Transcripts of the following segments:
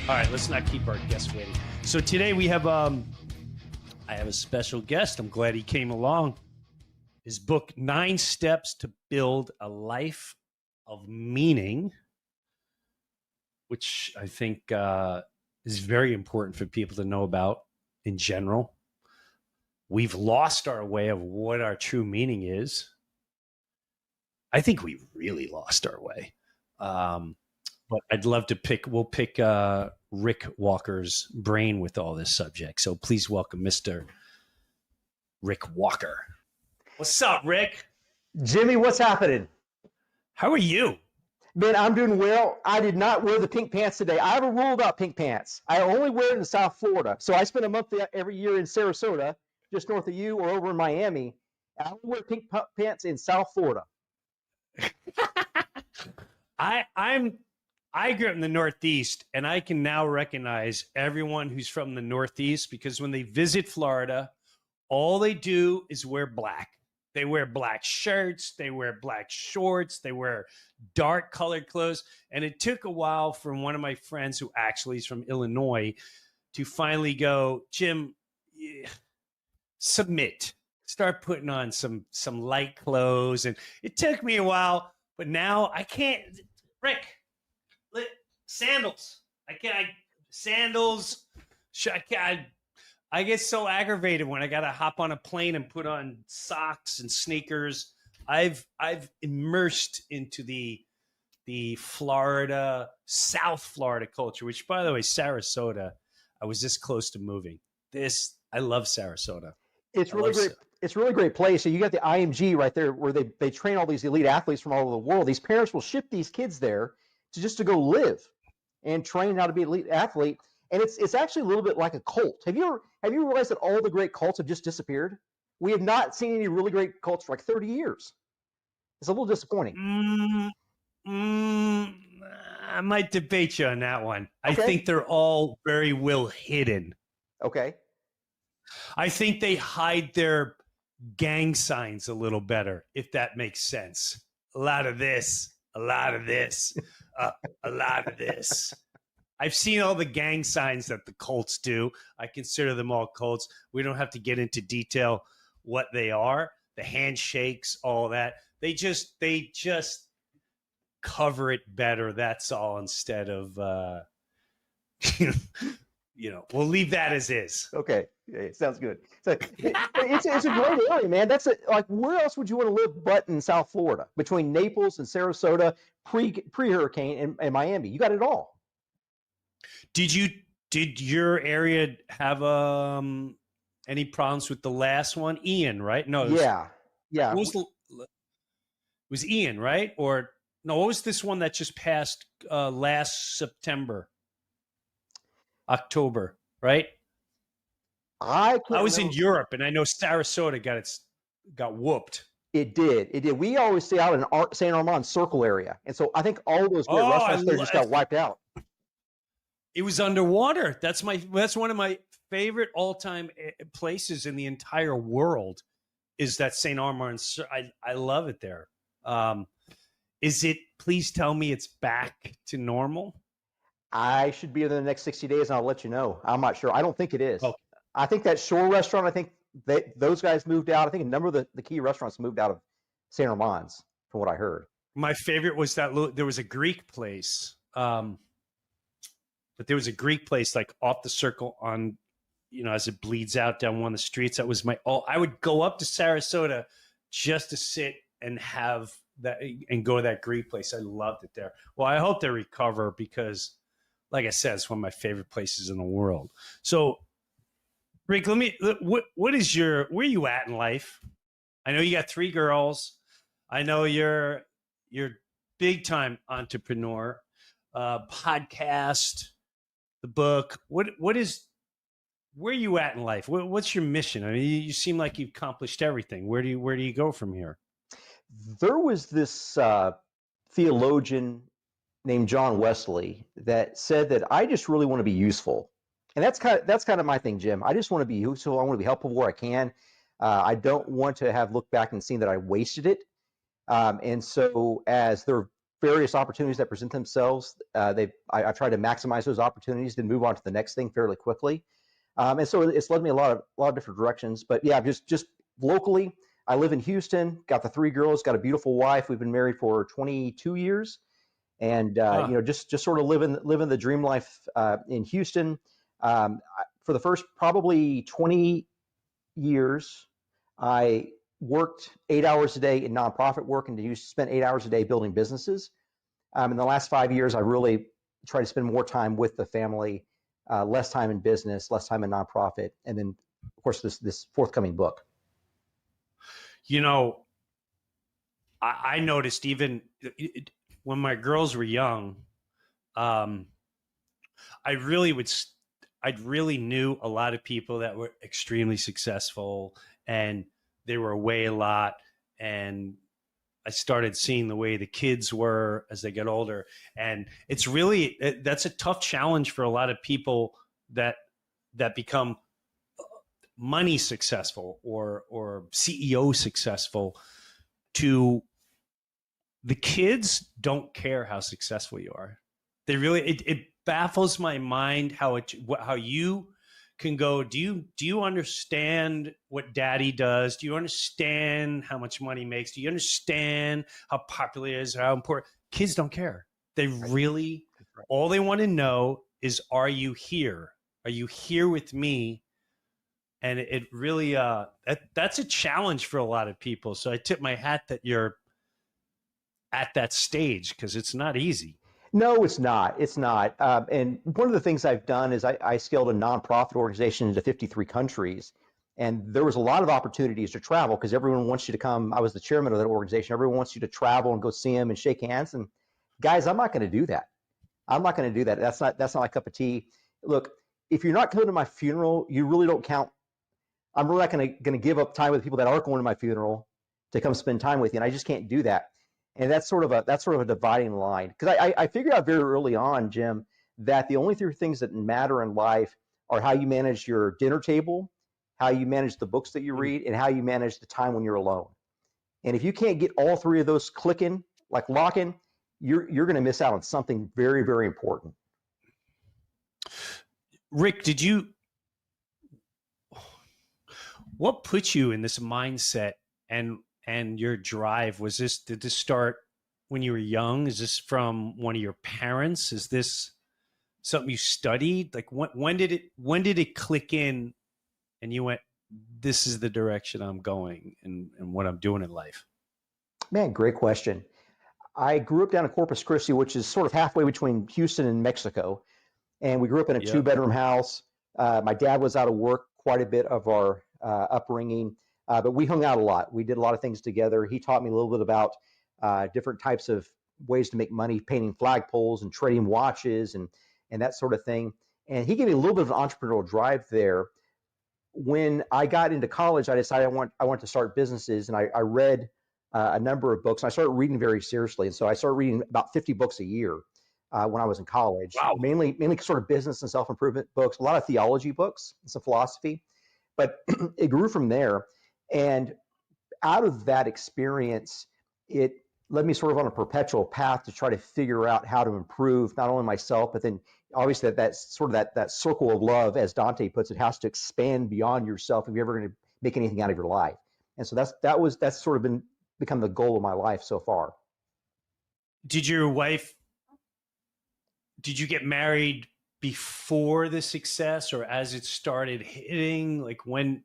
All right, let's not keep our guests waiting. So today we have I have a special guest. I'm glad he came along. His book, 9 Steps to Build a Life of Meaning, which I think is very important for people to know about in general. We've lost our way of what our true meaning is. I think we really lost our way. But I'd love to we'll pick Rick Walker's brain with all this subject. So please welcome Mr. Rick Walker. What's up, Rick? Jimmy, what's happening? How are you? Man, I'm doing well. I did not wear the pink pants today. I have a rule about pink pants. I only wear it in South Florida. So I spend a month every year in Sarasota, just north of you, or over in Miami. I only wear pink pants in South Florida. I grew up in the Northeast, and I can now recognize everyone who's from the Northeast because when they visit Florida, all they do is wear black. They wear black shirts, they wear black shorts, they wear dark colored clothes. And it took a while for one of my friends who actually is from Illinois to finally go, Jim, submit. Start putting on some light clothes. And it took me a while, but now I can't. Rick, sandals. Sandals. I get so aggravated when I got to hop on a plane and put on socks and sneakers. I've immersed into the Florida, South Florida culture, which, by the way, Sarasota, I was this close to moving. I love Sarasota. It's really great. It's a really great place. So you got the IMG right there where they train all these elite athletes from all over the world. These parents will ship these kids there to go live and train how to be an elite athlete. And it's actually a little bit like a cult. Have you realized that all the great cults have just disappeared? We have not seen any really great cults for like 30 years. It's a little disappointing. I might debate you on that one. Okay. I think they're all very well hidden. Okay. I think they hide their gang signs a little better, if that makes sense. A lot of this, a lot of this, a lot of this. I've seen all the gang signs that the cults do. I consider them all cults. We don't have to get into detail what they are. The handshakes, all that. They just cover it better. That's all. Instead of, we'll leave that as is. Okay, yeah, sounds good. So it's a great area, man. Like where else would you want to live but in South Florida, between Naples and Sarasota, pre-hurricane and Miami? You got it all. Did your area have any problems with the last one? Ian, right? No. Yeah. It was Ian, right? Or no? What was this one that just passed last September, October? Right. I was in Europe, and I know Sarasota got whooped. It did. We always stay out in St. Armand Circle area, and so I think all those great restaurants there just got wiped out. It was underwater. That's one of my favorite all-time places in the entire world. Is that St. Armand? I love it there. Is it? Please tell me it's back to normal. I should be there the next 60 days, and I'll let you know. I'm not sure. I don't think it is. Okay. I think that shore restaurant. I think those guys moved out. I think a number of the key restaurants moved out of St. Armand's, from what I heard. My favorite was there was a Greek place. But there was a Greek place like off the circle on, as it bleeds out down one of the streets. That was I would go up to Sarasota just to sit and have that and go to that Greek place. I loved it there. Well, I hope they recover because, like I said, it's one of my favorite places in the world. So, Rick, where are you at in life? I know you got 3 girls. I know you're big time entrepreneur, podcast, the book. Where are you at in life? What's your mission? I mean, you seem like you've accomplished everything. Where do you go from here? There was this theologian named John Wesley that said that I just really want to be useful. And that's kind of my thing, Jim. I just want to be useful. I want to be helpful where I can. I don't want to have looked back and seen that I wasted it. And so as there are various opportunities that present themselves. I try to maximize those opportunities, then move on to the next thing fairly quickly. And so it's led me a lot of different directions. But yeah, just locally, I live in Houston. Got the 3 girls. Got a beautiful wife. We've been married for 22 years, and just sort of living the dream life in Houston. For the first probably 20 years, I worked 8 hours a day in nonprofit work and spent 8 hours a day building businesses. In the last 5 years, I really try to spend more time with the family, less time in business, less time in nonprofit, and then, of course, this forthcoming book. I noticed even when my girls were young, I really knew a lot of people that were extremely successful, and they were away a lot. And I started seeing the way the kids were as they get older. And that's a tough challenge for a lot of people that become money successful or CEO successful. The kids don't care how successful you are. They really, it baffles my mind how you can go, do you understand what daddy does? Do you understand how much money he makes? Do you understand how popular he is, how important? Kids don't care. They really, all they want to know is, are you here? Are you here with me? And it really, that's a challenge for a lot of people. So I tip my hat that you're at that stage, because it's not easy. No, it's not. It's not. And one of the things I've done is I scaled a nonprofit organization into 53 countries. And there was a lot of opportunities to travel because everyone wants you to come. I was the chairman of that organization. Everyone wants you to travel and go see them and shake hands. And guys, I'm not going to do that. I'm not going to do that. That's not my cup of tea. Look, if you're not coming to my funeral, you really don't count. I'm really not going to give up time with people that aren't going to my funeral to come spend time with you. And I just can't do that. And that's sort of a dividing line. Because I figured out very early on, Jim, that the only 3 things that matter in life are how you manage your dinner table, how you manage the books that you read, and how you manage the time when you're alone. And if you can't get all 3 of those clicking, like locking, you're going to miss out on something very, very important. Rick, what put you in this mindset and your drive? Did this start when you were young? Is this from one of your parents? Is this something you studied? Like when did it click in and you went, this is the direction I'm going and what I'm doing in life? Man, great question. I grew up down in Corpus Christi, which is sort of halfway between Houston and Mexico. And we grew up in a 2-bedroom house. My dad was out of work quite a bit of our upbringing. But we hung out a lot. We did a lot of things together. He taught me a little bit about different types of ways to make money, painting flagpoles and trading watches and that sort of thing. And he gave me a little bit of an entrepreneurial drive there. When I got into college, I decided I want to start businesses, and I read a number of books. I started reading very seriously, and so I started reading about 50 books a year when I was in college. Wow. Mainly sort of business and self-improvement books, a lot of theology books and some philosophy. But it grew from there. And out of that experience, it led me sort of on a perpetual path to try to figure out how to improve not only myself, but then obviously that's sort of that circle of love, as Dante puts it, has to expand beyond yourself if you're ever going to make anything out of your life. And so that's sort of become the goal of my life so far. Did you get married before the success or as it started hitting? Like when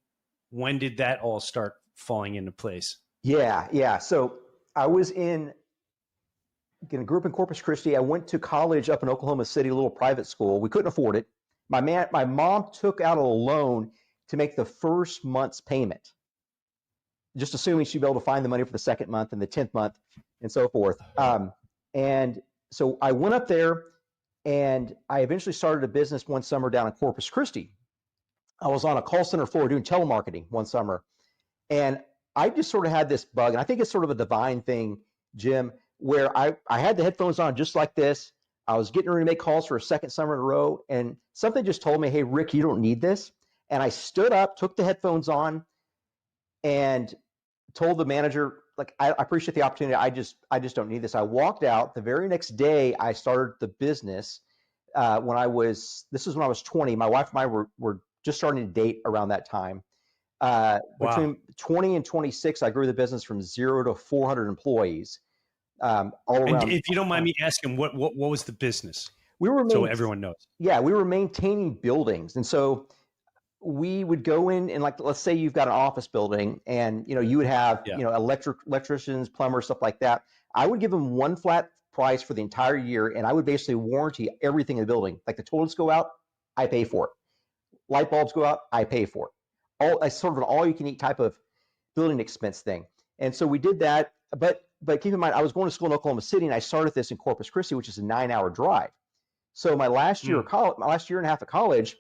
did that all start falling into place? Yeah. So I grew up in Corpus Christi. I went to college up in Oklahoma City, a little private school. We couldn't afford it. My mom took out a loan to make the first month's payment, just assuming she'd be able to find the money for the second month and the 10th month and so forth. And so I went up there and I eventually started a business one summer down in Corpus Christi. I was on a call center floor doing telemarketing one summer. And I just sort of had this bug, and I think it's sort of a divine thing, Jim, where I had the headphones on just like this. I was getting ready to make calls for a second summer in a row, and something just told me, hey, Rick, you don't need this. And I stood up, took the headphones on, and told the manager, like, I appreciate the opportunity. I just don't need this. I walked out. The very next day, I started the business. This was when I was 20. My wife and I were just starting to date around that time. Wow. Between 20 and 26, I grew the business from 0 to 400 employees, all And around. if you don't mind me asking, what was the business? We were So main, everyone knows. yeah, we were maintaining buildings, and so we would go in and, like, let's say you've got an office building, and you would have Yeah. electricians, plumbers, stuff like that. I would give them one flat price for the entire year, and I would basically warranty everything in the building. Like, the toilets go out, I pay for it. Light bulbs go out, I pay for it. All sort of an all-you-can-eat type of building expense thing. And so we did that. But keep in mind, I was going to school in Oklahoma City, and I started this in Corpus Christi, which is a 9-hour drive. So my last year Mm. of college, my last year and a half of college,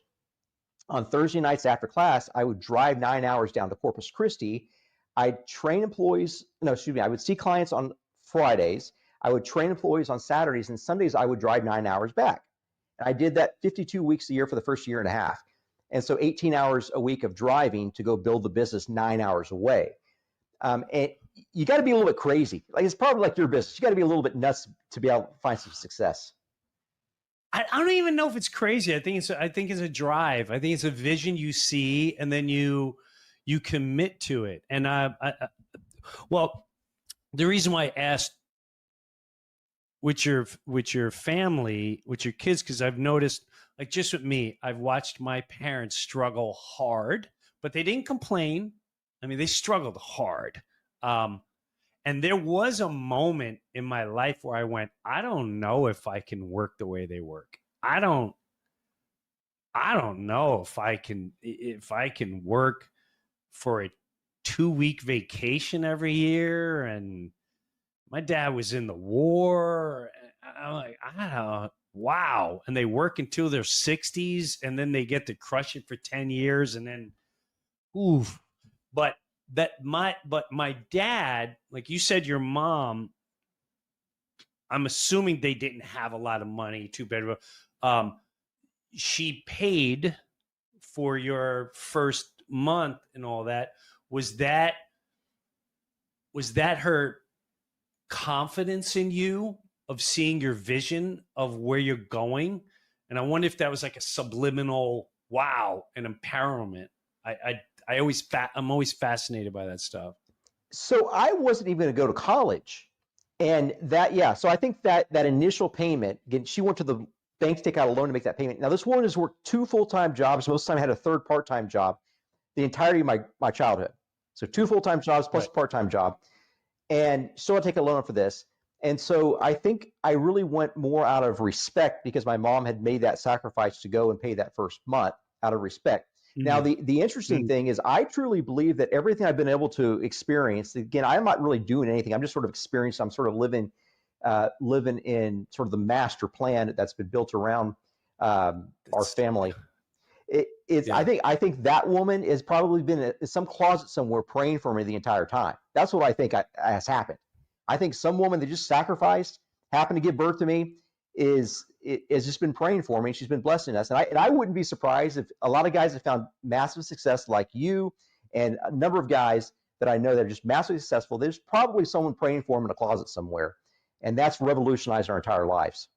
on Thursday nights after class, I would drive 9 hours down to Corpus Christi. I'd train employees. No, excuse me. I would see clients on Fridays. I would train employees on Saturdays, and Sundays I would drive 9 hours back. And I did that 52 weeks a year for the first year and a half. And so 18 hours a week of driving to go build the business 9 hours away. And you got to be a little bit crazy. Like, it's probably like your business. You got to be a little bit nuts to be able to find some success. I don't even know if it's crazy. I think it's a drive. I think it's a vision you see, and then you commit to it. And well, the reason why I asked with your family, with your kids, because I've noticed, like, just with me, I've watched my parents struggle hard, but they didn't complain. I mean, they struggled hard. And there was a moment in my life where I went, I don't know if I can work the way they work. I don't know if I can work for a 2-week vacation every year. And my dad was in the war. I'm like, I don't know. Wow. And they work until their 60s, and then they get to crush it for 10 years. And then, oof. But my dad, like you said, your mom, I'm assuming they didn't have a lot of money, too bad. She paid for your first month and all that. Was that her confidence in you, of seeing your vision of where you're going? And I wonder if that was like a subliminal wow, an empowerment. I'm always fascinated by that stuff. So I wasn't even going to go to college, and so I think that initial payment, again, she went to the bank to take out a loan to make that payment. Now, this woman has worked 2 full-time jobs. Most of the time had a third part-time job the entirety of my childhood. So 2 full-time jobs plus a part-time job, and still had to take a loan for this. And so I think I really went more out of respect, because my mom had made that sacrifice to go and pay that first month out of respect. Now, the interesting thing is, I truly believe that everything I've been able to experience, again, I'm not really doing anything. I'm just sort of experiencing. I'm sort of living in sort of the master plan that's been built around our family. I think that woman has probably been in some closet somewhere praying for me the entire time. That's what I think has happened. I think some woman that just sacrificed, happened to give birth to me, has just been praying for me. She's been blessing us. And I wouldn't be surprised if a lot of guys have found massive success like you, and a number of guys that I know that are just massively successful. There's probably someone praying for them in a closet somewhere. And that's revolutionized our entire lives.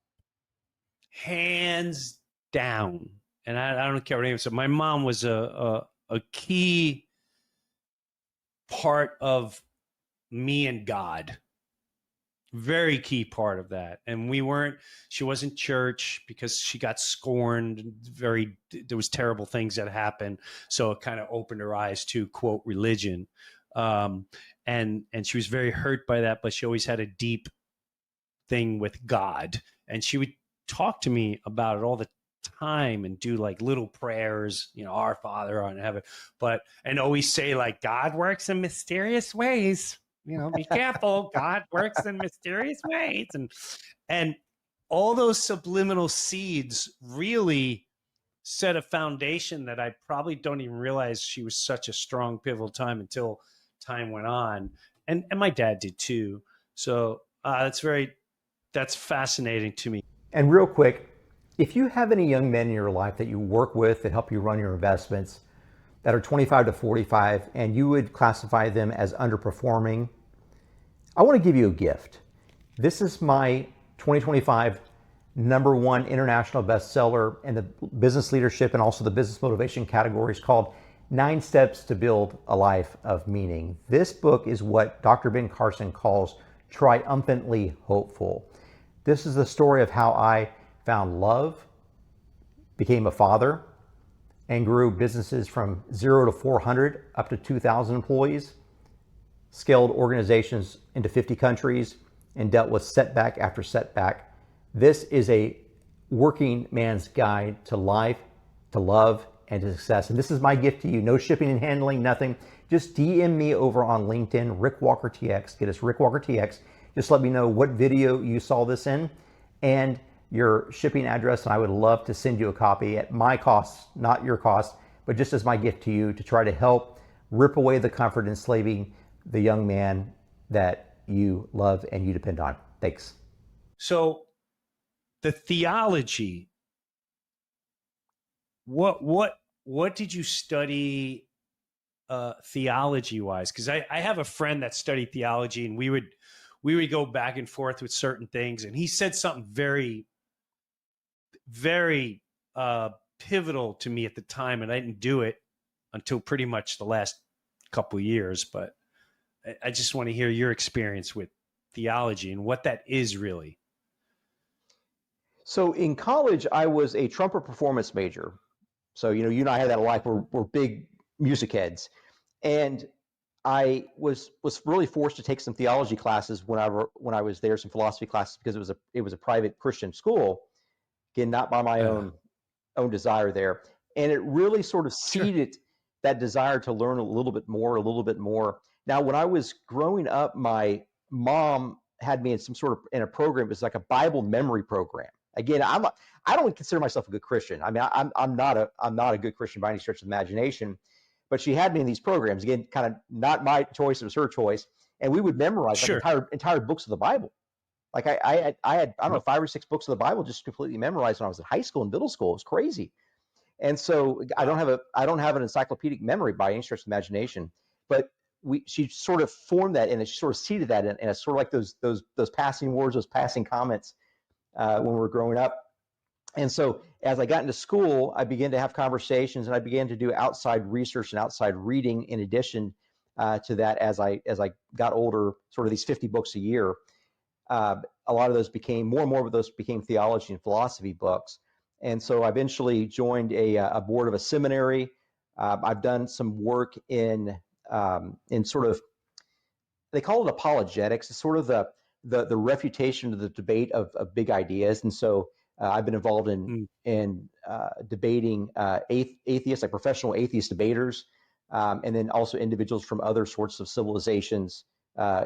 Hands down. And I don't care what anyone said. My mom was a key part of me and God. Very key part of that. And she wasn't church, because she got scorned. There was terrible things that happened. So it kind of opened her eyes to, quote, religion. And she was very hurt by that, but she always had a deep thing with God. And she would talk to me about it all the time and do like little prayers, our Father on heaven, and always say, like, God works in mysterious ways. Be careful. God works in mysterious ways. And all those subliminal seeds really set a foundation that I probably don't even realize she was such a strong pivotal time until time went on. And my dad did too. So that's fascinating to me. And real quick, if you have any young men in your life that you work with that help you run your investments that are 25 to 45, and you would classify them as underperforming, I want to give you a gift. This is my 2025 #1 international bestseller in the business leadership and also the business motivation categories, called 9 Steps to Build a Life of Meaning. This book is what Dr. Ben Carson calls triumphantly hopeful. This is the story of how I found love, became a father, and grew businesses from 0 to 400 up to 2,000 employees, scaled organizations into 50 countries, and dealt with setback after setback. This is a working man's guide to life, to love, and to success. And this is my gift to you. No shipping and handling, nothing. Just DM me over on LinkedIn, Rick Walker TX. Get us Rick Walker TX. Just let me know what video you saw this in and your shipping address, and I would love to send you a copy at my cost, not your cost, but just as my gift to you, to try to help rip away the comfort enslaving the young man that you love and you depend on. Thanks. So the theology, what did you study theology wise? Because I have a friend that studied theology, and we would go back and forth with certain things, and he said something very, very pivotal to me at the time, and I didn't do it until pretty much the last couple of years. But I just want to hear your experience with theology and what that is really. So in college, I was a trumpet performance major. So, you and I had that in life. We're big music heads. And I was really forced to take some theology classes when I was there, some philosophy classes, because it was a private Christian school, again, not by my own desire there. And it really sort of seeded that desire to learn a little bit more. Now, when I was growing up, my mom had me in a program. It was like a Bible memory program. Again, I don't consider myself a good Christian. I mean, I'm not a good Christian by any stretch of the imagination. But she had me in these programs, again, kind of not my choice, it was her choice, and we would memorize like entire books of the Bible. Like I had I don't know, 5 or 6 books of the Bible just completely memorized when I was in high school and middle school. It was crazy. And so I don't have an encyclopedic memory by any stretch of the imagination, but she sort of formed that, and she sort of seeded that in, and it's sort of like those passing words, those passing comments when we were growing up. And so as I got into school, I began to have conversations, and I began to do outside research and outside reading in addition to that as I got older, sort of these 50 books a year. A lot of those more and more of those became theology and philosophy books. And so I eventually joined a board of a seminary. I've done some work in sort of, they call it apologetics. It's sort of the refutation of the debate of big ideas. And so I've been involved in debating atheists, like professional atheist debaters, and then also individuals from other sorts of civilizations,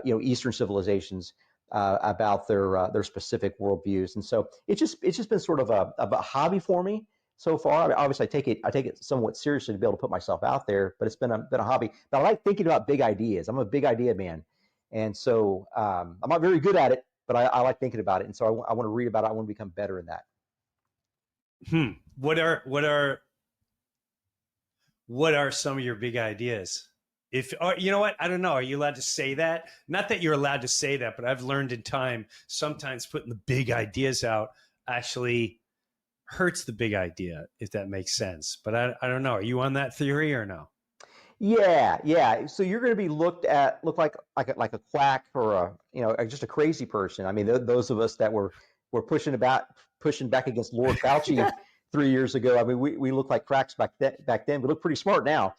Eastern civilizations, about their specific worldviews. And so it's just been sort of a hobby for me so far. I mean, obviously, I take it somewhat seriously to be able to put myself out there, but it's been a hobby. But I like thinking about big ideas. I'm a big idea man, and so I'm not very good at it, but I like thinking about it, and so I want to read about it. I want to become better in that. What are some of your big ideas? If you know what, I don't know. Are you allowed to say that? Not that you're allowed to say that, but I've learned in time sometimes putting the big ideas out actually hurts the big idea, if that makes sense. But I don't know. Are you on that theory or no? Yeah. So you're going to be look like a quack or just a crazy person. I mean, those of us that were pushing back against Lord Fauci 3 years ago. I mean, we look like cracks back then. We look pretty smart now,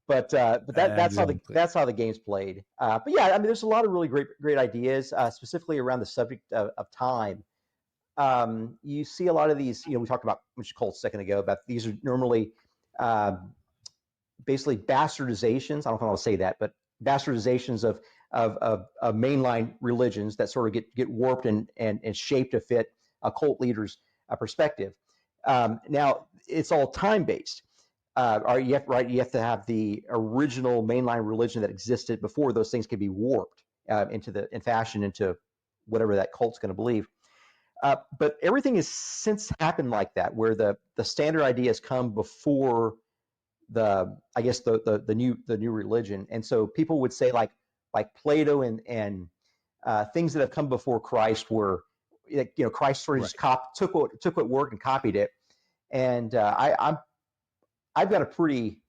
but that's how the game's played. But yeah, I mean, there's a lot of really great ideas, specifically around the subject of time. You see a lot of these. We talked about which called a second ago, about these are normally basically bastardizations. I don't know if I want to say that, but bastardizations of mainline religions that sort of get warped and shaped to fit a cult leader's perspective. Now it's all time based. You have to have the original mainline religion that existed before those things could be warped and fashioned into whatever that cult's going to believe. But everything has since happened like that, where the standard ideas come before the new religion. And so people would say like Plato and things that have come before Christ were, Christ sort of just took what worked and copied it. And I've got a pretty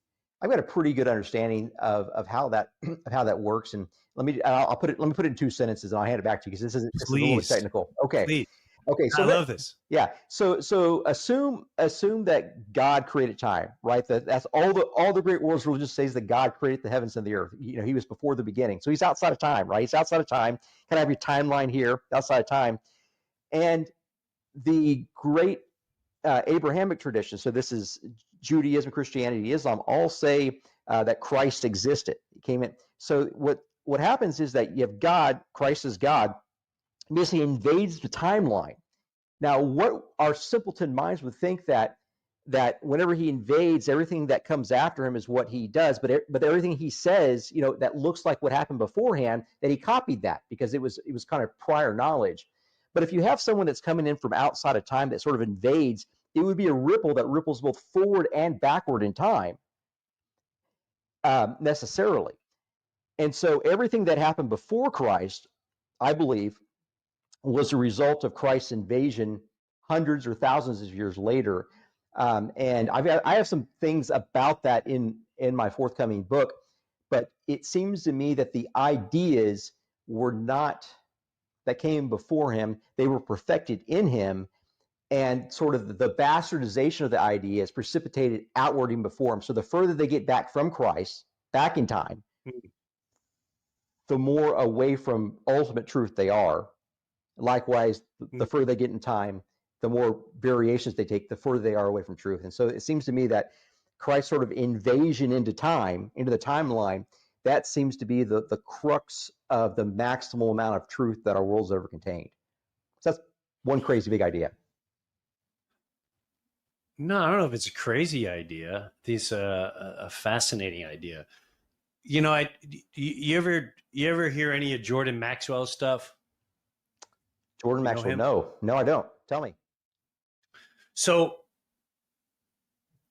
good understanding of how that works. And let me put it in 2 sentences, and I'll hand it back to you because this is a little bit technical. Okay. Please. Okay. So I love this. Yeah. So assume that God created time, right? That's all the great world's religion says, that God created the heavens and the earth. He was before the beginning. So he's outside of time, right? He's outside of time. Kind of have your timeline here, outside of time. And the great Abrahamic tradition, so this is Judaism, Christianity, Islam, all say that Christ existed. He came in. So what happens is that you have God, Christ is God, basically invades the timeline. Now, what our simpleton minds would think that whenever he invades, everything that comes after him is what he does, but everything he says, that looks like what happened beforehand, that he copied that because it was kind of prior knowledge. But if you have someone that's coming in from outside of time that sort of invades, it would be a ripple that ripples both forward and backward in time, necessarily. And so everything that happened before Christ, I believe, was a result of Christ's invasion hundreds or thousands of years later. And I have some things about that in my forthcoming book, but it seems to me that the ideas were not that came before him. They were perfected in him, and sort of the bastardization of the ideas precipitated outward even before him. So the further they get back from Christ, back in time, the more away from ultimate truth they are. Likewise, the further they get in time, the more variations they take, the further they are away from truth. And so it seems to me that Christ's sort of invasion into time, into the timeline, that seems to be the crux of the maximal amount of truth that our world's ever contained. So that's one crazy big idea. No, I don't know if it's a crazy idea. It's a fascinating idea. You ever hear any of Jordan Maxwell's stuff? Jordan Maxwell? No, I don't. Tell me. So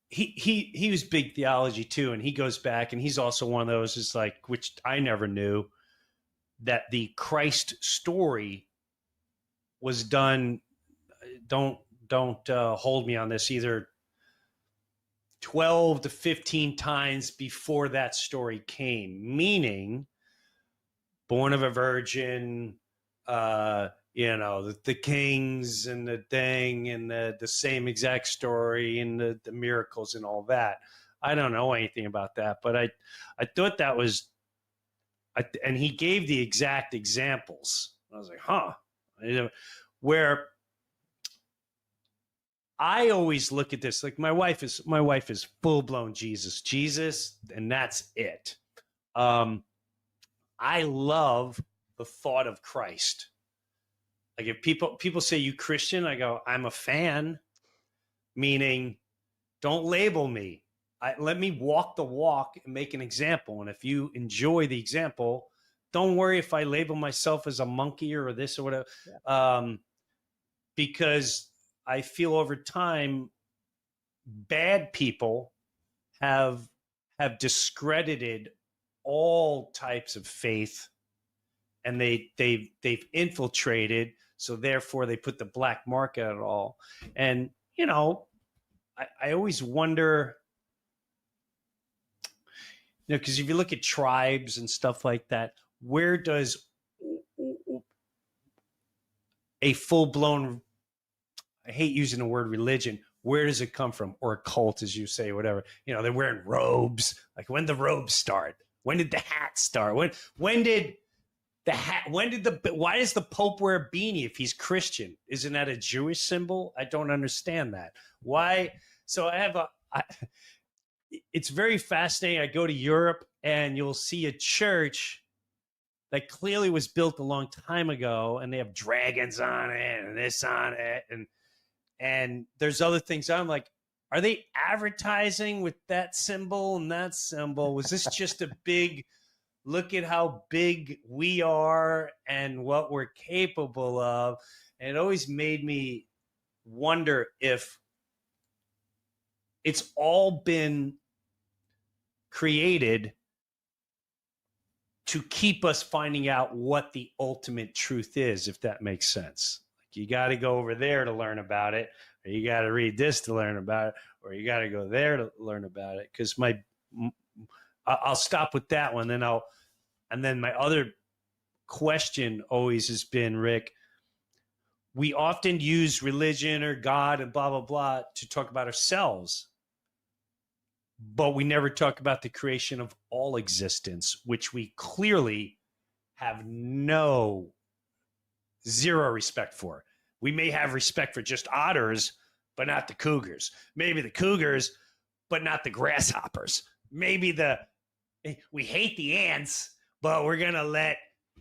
he was big theology too, and he goes back, and he's also one of those is like, which I never knew, that the Christ story was done. Don't hold me on this, either 12 to 15 times before that story came, meaning born of a virgin, the kings and the thing and the same exact story and the miracles and all that. I don't know anything about that, but I thought that was, and he gave the exact examples. I was like, where I always look at this, like my wife is full blown Jesus, and that's it. I love the thought of Christ. Like if people say, you Christian, I go, I'm a fan, meaning don't label me. Let me walk the walk and make an example. And if you enjoy the example, don't worry if I label myself as a monkey or this or whatever. Yeah. Because I feel over time, bad people have discredited all types of faith, and they've infiltrated. So therefore, they put the black mark at it all. And I always wonder, because if you look at tribes and stuff like that, where does a full-blown, I hate using the word religion, where does it come from? Or a cult, as you say, whatever. They're wearing robes. Like, when did the robes start? When did the hat start? When did the hat? Why does the Pope wear a beanie if he's Christian? Isn't that a Jewish symbol? I don't understand that. Why? So it's very fascinating. I go to Europe and you'll see a church that clearly was built a long time ago, and they have dragons on it and this on it, and there's other things. I'm like, are they advertising with that symbol and that symbol? Was this just a big, look at how big we are and what we're capable of? And it always made me wonder if it's all been created to keep us finding out what the ultimate truth is, if that makes sense. Like, you got to go over there to learn about it, or you got to read this to learn about it, or you got to go there to learn about it. Because I'll stop with that one, and then my other question always has been, Rick, we often use religion or God and blah, blah, blah to talk about ourselves, but we never talk about the creation of all existence, which we clearly have zero respect for. We may have respect for just otters, but not the cougars. Maybe the cougars, but not the grasshoppers. Maybe we hate the ants, but we're going to let,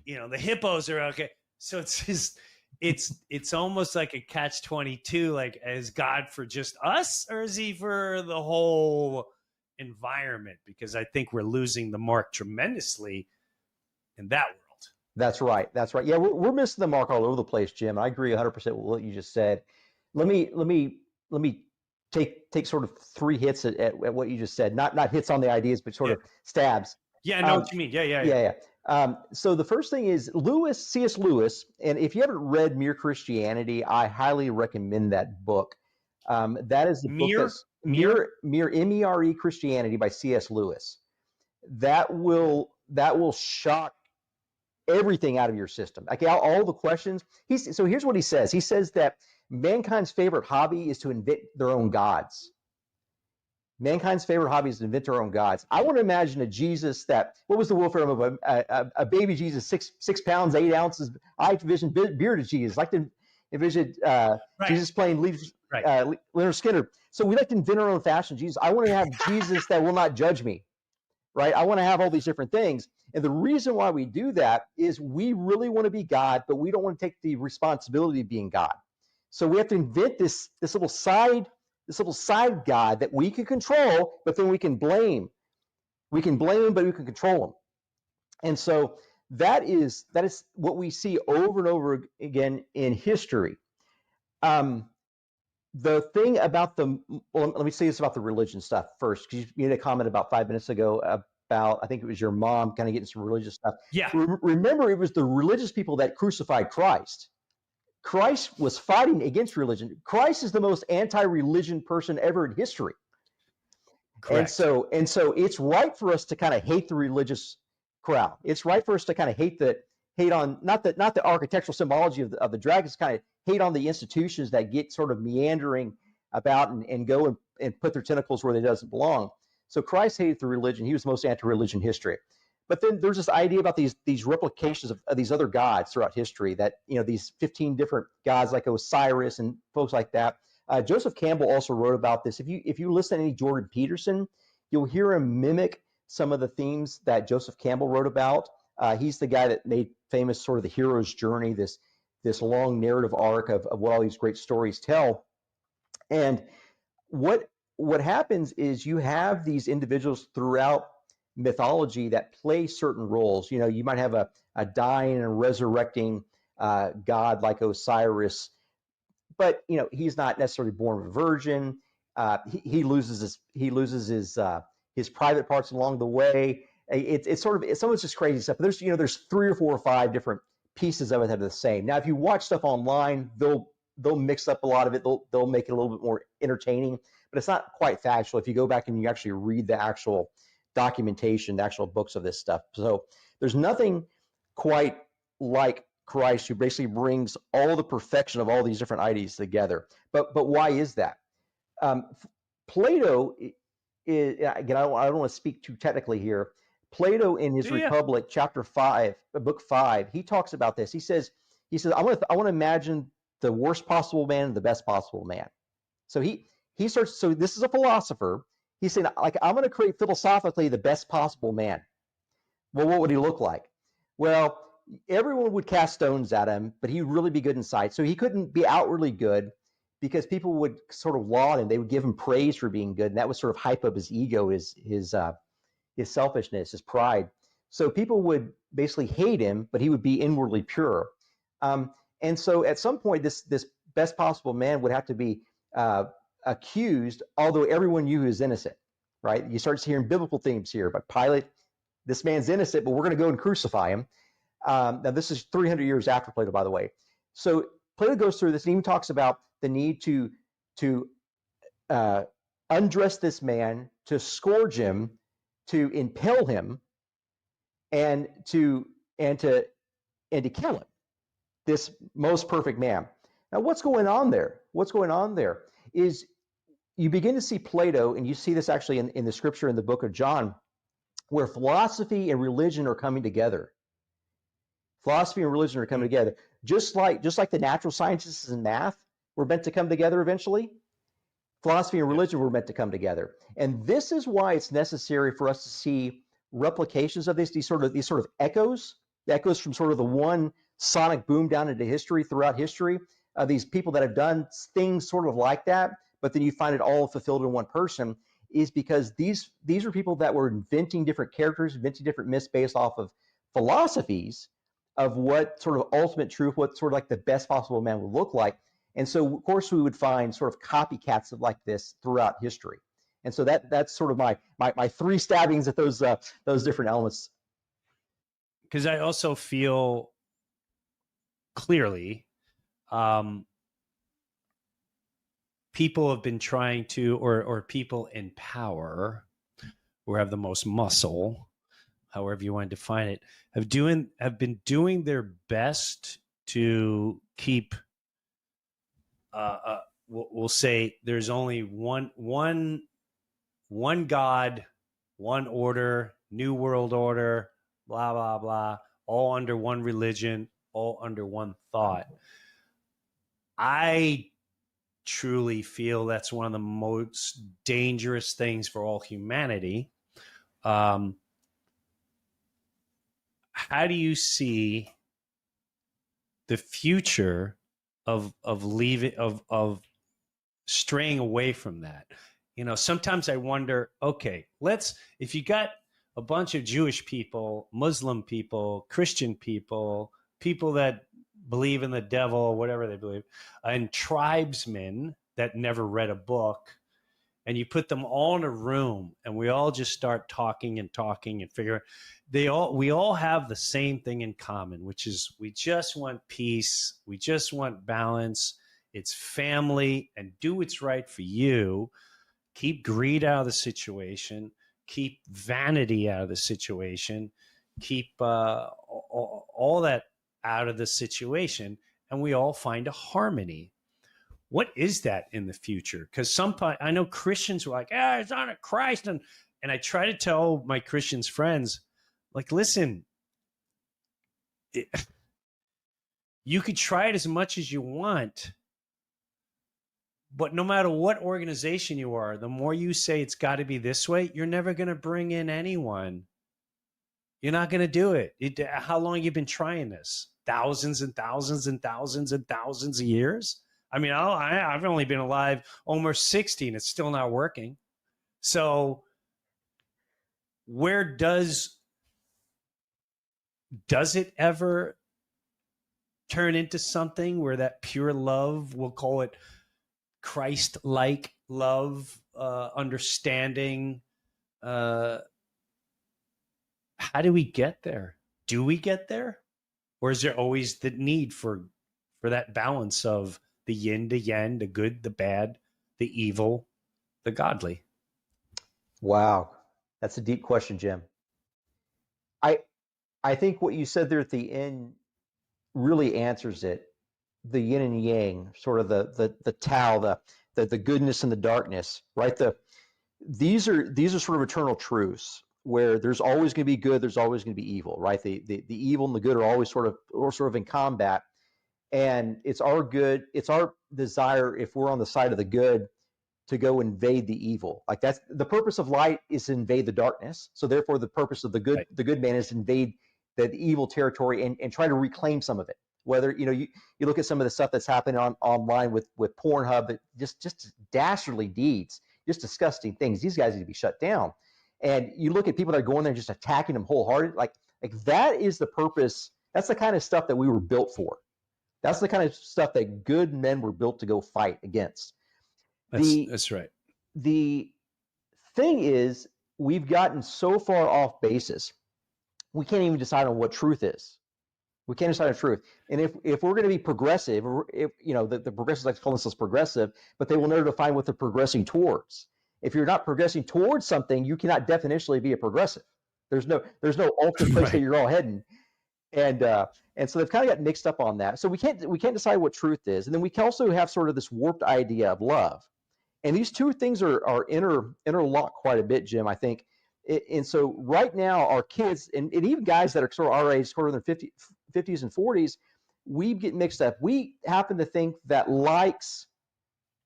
the hippos are okay. So it's almost like a catch-22. Like, is God for just us, or is he for the whole environment? Because I think we're losing the mark tremendously in that world. That's right. Yeah, we're missing the mark all over the place, Jim. I agree 100% with what you just said. Let me take sort of 3 hits at what you just said. Not hits on the ideas, but sort of stabs. Yeah, I know what you mean. Yeah. So the first thing is C.S. Lewis, and if you haven't read Mere Christianity, I highly recommend that book. That is the book that's Mere M-E-R-E Christianity by C.S. Lewis. That will shock everything out of your system. Like all the questions. So here's what he says. He says that mankind's favorite hobby is to invent their own gods. Mankind's favorite hobby is to invent their own gods. I want to imagine a Jesus what was the wolf form of a baby Jesus, 6 pounds, 8 ounces. I envision bearded Jesus. I like to envision Jesus playing Leonard Skinner. So we like to invent our own fashion Jesus. I want to have Jesus that will not judge me, right? I want to have all these different things. And the reason why we do that is we really want to be God, but we don't want to take the responsibility of being God. So we have to invent this little side God that we can control, but then we can blame. We can blame him, but we can control him. And so that is what we see over and over again in history. The thing about let me say this about the religion stuff first, because you made a comment about 5 minutes ago about, I think it was your mom kind of getting some religious stuff. Yeah. Remember, it was the religious people that crucified Christ. Christ was fighting against religion. Christ is the most anti-religion person ever in history. Correct. And so it's right for us to kind of hate the religious crowd. It's right for us to kind of hate on not the architectural symbology of the dragons, kind of hate on the institutions that get sort of meandering about and go and put their tentacles where they doesn't belong. So Christ hated the religion. He was the most anti-religion history. But then there's this idea about these replications of these other gods throughout history, that these 15 different gods like Osiris and folks like that. Joseph Campbell also wrote about this. If you listen to any Jordan Peterson, you'll hear him mimic some of the themes that Joseph Campbell wrote about. He's the guy that made famous sort of the hero's journey, this long narrative arc of what all these great stories tell. And what happens is you have these individuals throughout mythology that play certain roles. You might have a dying and resurrecting god like Osiris, but he's not necessarily born of a virgin. He loses his private parts along the way. It's some of it's just crazy stuff. But there's 3 or 4 or 5 different pieces of it that are the same. Now, if you watch stuff online, they'll mix up a lot of it. They'll make it a little bit more entertaining, but it's not quite factual if you go back and you actually read the actual documentation, the actual books of this stuff. So there's nothing quite like Christ, who basically brings all the perfection of all these different ideas together. But why is that? Plato is, again, I don't want to speak too technically here. Plato in his Republic, chapter 5, book 5, he talks about this. He says, I want to imagine the worst possible man and the best possible man. So he starts. So this is a philosopher. He's saying, like, I'm going to create philosophically the best possible man. Well, what would he look like? Well, everyone would cast stones at him, but he would really be good inside. So he couldn't be outwardly good because people would sort of laud him. They would give him praise for being good, and that would sort of hype up his ego, his selfishness, his pride. So people would basically hate him, but he would be inwardly pure. And so at some point, this best possible man would have to be accused, although everyone knew he was innocent, right? You start hearing biblical themes here, but Pilate This man's innocent, but we're going to go and crucify him. Now, this is 300 years after Plato, by the way. So Plato goes through this and even talks about the need to undress this man, to scourge him, to impale him, and to kill him. This most perfect man. Now, what's going on there? What's going on there is you begin to see Plato, and you see this actually in the scripture in the book of John, where philosophy and religion are coming together. Philosophy and religion are coming together. Just like the natural sciences and math were meant to come together eventually, philosophy and religion were meant to come together. And this is why it's necessary for us to see replications of these sort of echoes from sort of the one sonic boom down into history, throughout history, of these people that have done things sort of like that, but then you find it all fulfilled in one person, is because these are people that were inventing different characters, inventing different myths based off of philosophies of what sort of ultimate truth, what sort of like the best possible man would look like. And so, of course, we would find sort of copycats of like this throughout history. And so that's sort of my three stabbings at those different elements. Because I also feel clearly people have been trying to, or people in power who have the most muscle, however you want to define it, have been doing their best to keep we'll say there's only one God, one order, new world order, blah blah blah, all under one religion, all under one thought. I truly feel that's one of the most dangerous things for all humanity. How do you see the future of straying away from that? You know, sometimes I wonder, okay, if you got a bunch of Jewish people, Muslim people, Christian people, people that believe in the devil, whatever they believe, and tribesmen that never read a book, and you put them all in a room and we all just start talking and figure we all have the same thing in common, which is we just want peace, we just want balance, it's family, and do what's right for you. Keep greed out of the situation, keep vanity out of the situation, keep all that out of the situation, and we all find a harmony. What is that in the future? Because I know Christians were like, it's not a Christ. And I try to tell my Christian friends, like, listen, you could try it as much as you want, but no matter what organization you are, the more you say it's got to be this way, you're never going to bring in anyone. You're not going to do it. How long have you been trying this? Thousands and thousands and thousands and thousands of years? I mean, I've only been alive almost 60 and it's still not working. So where does it ever turn into something where that pure love, we'll call it Christ-like love, understanding, how do we get there? Do we get there? Or is there always the need for that balance of the yin, the yang, the good, the bad, the evil, the godly? Wow. That's a deep question, Jim. I think what you said there at the end really answers it. The yin and yang, sort of the Tao, the goodness and the darkness, right? These are sort of eternal truths where there's always going to be good, there's always going to be evil, right? The evil and the good are always sort of in combat. And it's our desire, if we're on the side of the good, to go invade the evil. Like that's the purpose of light, is to invade the darkness. So therefore the purpose of the good, right, the good man is to invade the evil territory and try to reclaim some of it. Whether, you look at some of the stuff that's happening online with Pornhub, just dastardly deeds, just disgusting things. These guys need to be shut down. And you look at people that are going there and just attacking them wholeheartedly, like that is the purpose. That's the kind of stuff that we were built for. That's the kind of stuff that good men were built to go fight against. That's right. The thing is, we've gotten so far off basis we can't even decide on what truth is. We can't decide on truth. And if we're going to be progressive, or if the progressives like to call themselves progressive, but they will never define what they're progressing towards. If you're not progressing towards something, you cannot definitionally be a progressive. There's no ultimate place that you're all heading. And so they've kind of got mixed up on that. So we can't decide what truth is. And then we can also have sort of this warped idea of love. And these two things are interlocked quite a bit, Jim, I think. And so right now, our kids, and even guys that are sort of our age, sort of in their 50s and 40s, we get mixed up. We happen to think that likes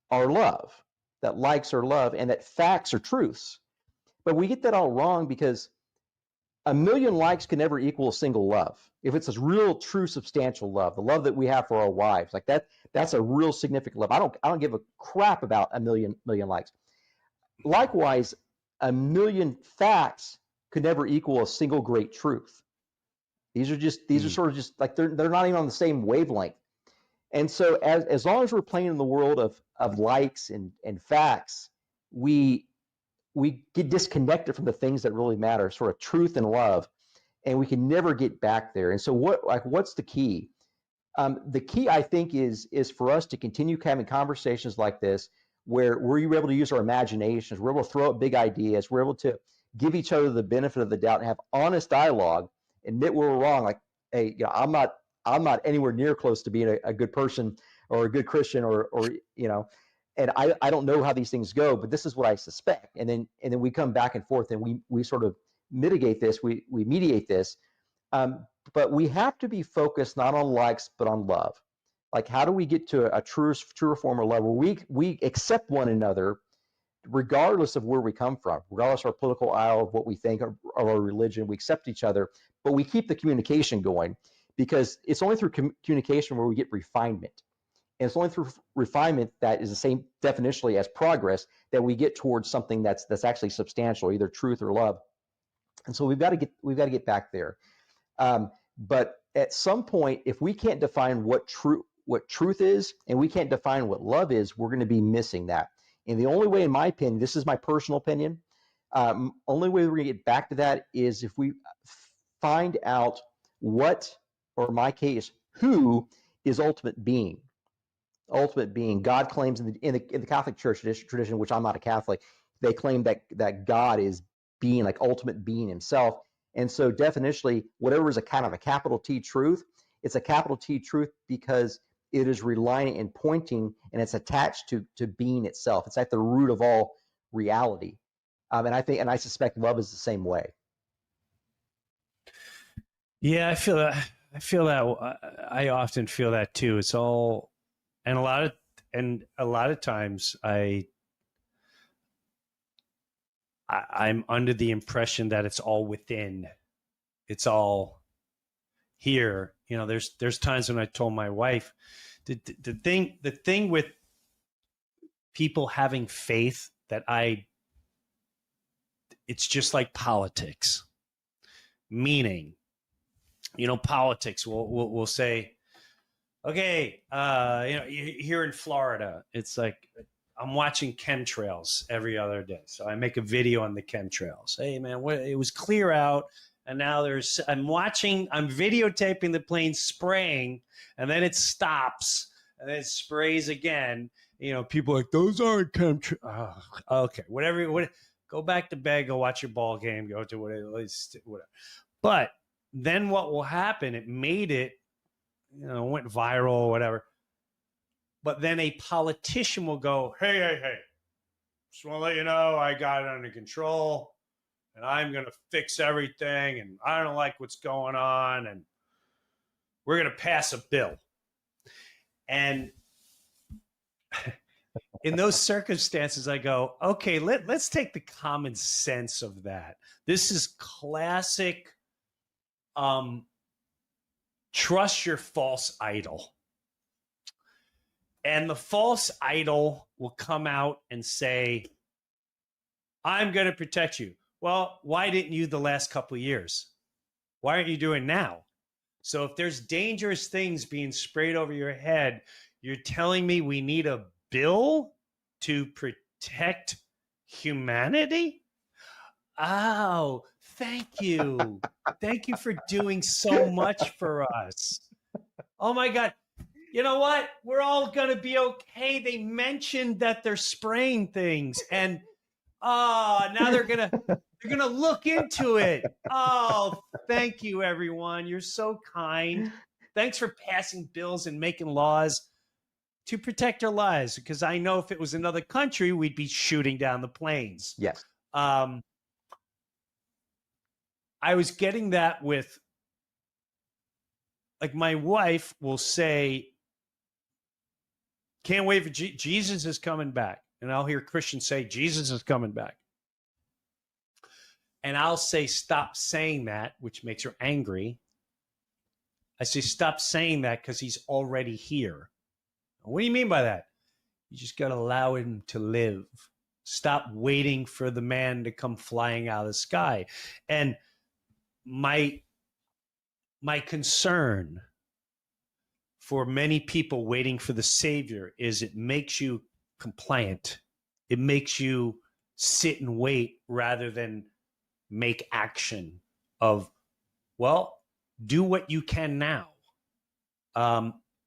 are love, and that facts are truths. But we get that all wrong, because a million likes can never equal a single love. If it's a real, true, substantial love, the love that we have for our wives, like that's a real significant love. I don't give a crap about a million likes. Likewise, a million facts could never equal a single great truth. These are sort of just like they're not even on the same wavelength. And so as long as we're playing in the world of likes and facts, we get disconnected from the things that really matter, sort of truth and love, and we can never get back there. And so what's the key? The key, I think, is for us to continue having conversations like this, where we're able to use our imaginations, we're able to throw out big ideas, we're able to give each other the benefit of the doubt and have honest dialogue, admit where we're wrong. Like, hey, I'm not anywhere near close to being a good person or a good Christian, or and I don't know how these things go, but this is what I suspect. And then we come back and forth, and we sort of mitigate this, we mediate this. But we have to be focused not on likes, but on love. Like, how do we get to a truer form of love where we accept one another regardless of where we come from, regardless of our political aisle, of what we think, of our religion. We accept each other, but we keep the communication going, because it's only through communication where we get refinement. And it's only through refinement, that is the same definitionally as progress, that we get towards something that's actually substantial, either truth or love. And so we've got to get back there. But at some point, if we can't define what truth is, and we can't define what love is, we're going to be missing that. And the only way, in my opinion, this is my personal opinion, only way we're going to get back to that is if we find out what, or in my case, who is ultimate being. Ultimate being. God claims in the Catholic Church tradition, which I'm not a Catholic, they claim that God is being, like ultimate being himself. And so definitionally, whatever is a kind of a capital T truth, it's a capital T truth because it is relying and pointing, and it's attached to being itself. It's at the root of all reality. And I suspect love is the same way. Yeah, I feel that. I often feel that too. It's all, and a lot of times I'm under the impression that it's all within. It's all here. There's times when I told my wife, the thing with people having faith, that it's just like politics. Meaning, politics will say, okay, here in Florida, it's like, I'm watching chemtrails every other day. So I make a video on the chemtrails. Hey man, it was clear out, and now I'm videotaping the plane spraying, and then it stops, and then it sprays again. People are like, those aren't chemtrails. Oh, okay, whatever. Go back to bed, go watch your ball game, go to whatever. But then what will happen? It made it, went viral, whatever. But then a politician will go, hey, just want to let you know I got it under control, and I'm going to fix everything, and I don't like what's going on, and we're going to pass a bill. And in those circumstances, I go, okay, let's take the common sense of that. This is classic trust your false idol. And the false idol will come out and say, I'm going to protect you. Well, why didn't you the last couple of years? Why aren't you doing now? So if there's dangerous things being sprayed over your head, you're telling me we need a bill to protect humanity? Oh, thank you. Thank you for doing so much for us. Oh my God. You know what? We're all going to be okay. They mentioned that they're spraying things, and now they're going to look into it. Oh, thank you, everyone. You're so kind. Thanks for passing bills and making laws to protect our lives, because I know if it was another country, we'd be shooting down the planes. Yes. I was getting that with, like, my wife will say, can't wait for Jesus is coming back. And I'll hear Christians say, Jesus is coming back. And I'll say, stop saying that, which makes her angry. I say, stop saying that because he's already here. What do you mean by that? You just got to allow him to live. Stop waiting for the man to come flying out of the sky. And my concern for many people waiting for the Savior is it makes you compliant. It makes you sit and wait rather than make action of, well, do what you can now.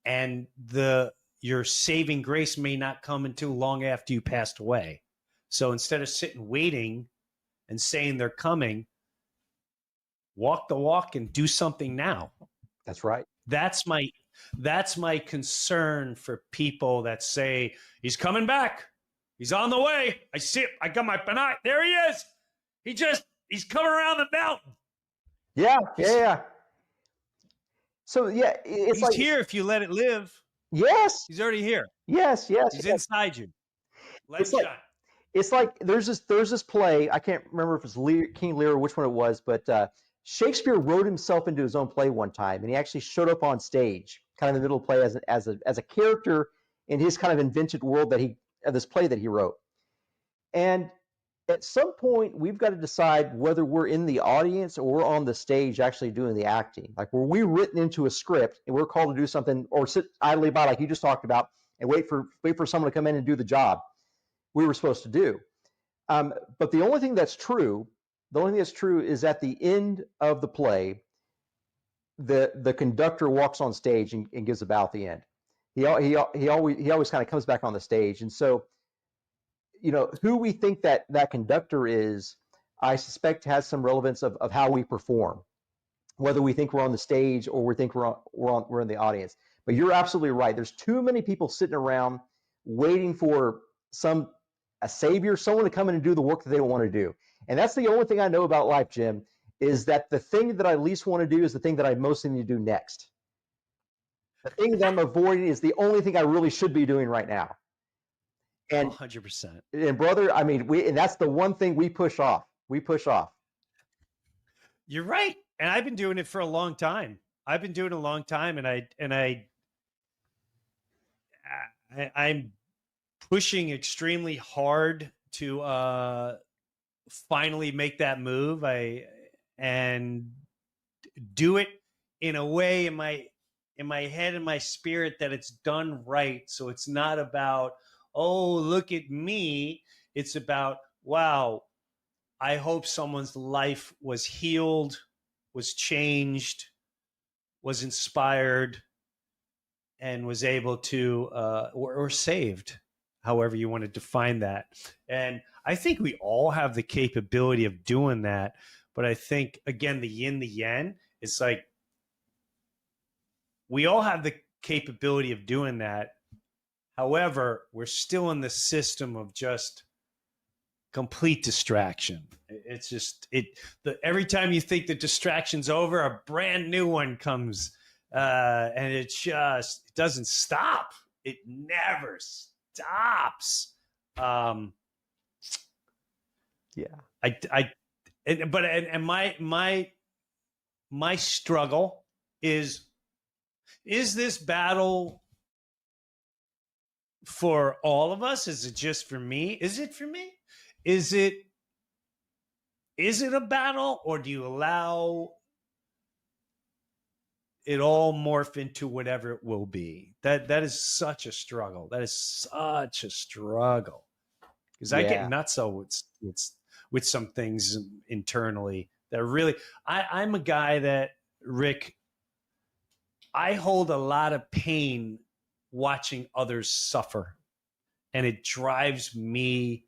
And your saving grace may not come until long after you passed away. So instead of sitting waiting and saying they're coming, walk the walk and do something now. That's right. That's my concern for people that say he's coming back. He's on the way. I see it. I got my binoc. There he is. He's coming around the mountain. Yeah. So yeah, he's like, here if you let it live. Yes. He's already here. Yes. He's inside you. Let him shine. It's like there's this play. I can't remember if it's King Lear or which one it was, but Shakespeare wrote himself into his own play one time, and he actually showed up on stage, kind of in the middle of the play, as a character in his kind of invented world this play that he wrote. And at some point, we've got to decide whether we're in the audience or we're on the stage actually doing the acting. Like, were we written into a script and we're called to do something, or sit idly by, like you just talked about, and wait for someone to come in and do the job we were supposed to do. But the only thing that's true is at the end of the play, the conductor walks on stage and gives a bow at the end. He always kind of comes back on the stage. And so, who we think that conductor is, I suspect has some relevance of how we perform, whether we think we're on the stage or we think we're in the audience. But you're absolutely right. There's too many people sitting around waiting for a savior, someone to come in and do the work that they don't want to do. And that's the only thing I know about life, Jim, is that the thing that I least want to do is the thing that I most need to do next. The thing that I'm avoiding is the only thing I really should be doing right now. And 100%. And brother, I mean, and that's the one thing we push off. You're right. And I've been doing it for a long time. And I'm pushing extremely hard to finally make that move. And do it in a way in my head and my spirit that it's done right. So it's not about, oh, look at me. It's about, wow, I hope someone's life was healed, was changed, was inspired, and was able to, or saved, however you want to define that. And I think we all have the capability of doing that. But I think, again, the yin, the yang, it's like we all have the capability of doing that. However, we're still in the system of just complete distraction. It's just, every time you think the distraction's over, a brand new one comes. And it doesn't stop. It never stops. Yeah. My struggle is this battle for all of us? Is it just for me? Is it for me? Is it a battle, or do you allow it all morph into whatever it will be? That is such a struggle. Because I get nutso with some things internally that really, I'm a guy that, Rick, I hold a lot of pain watching others suffer, and it drives me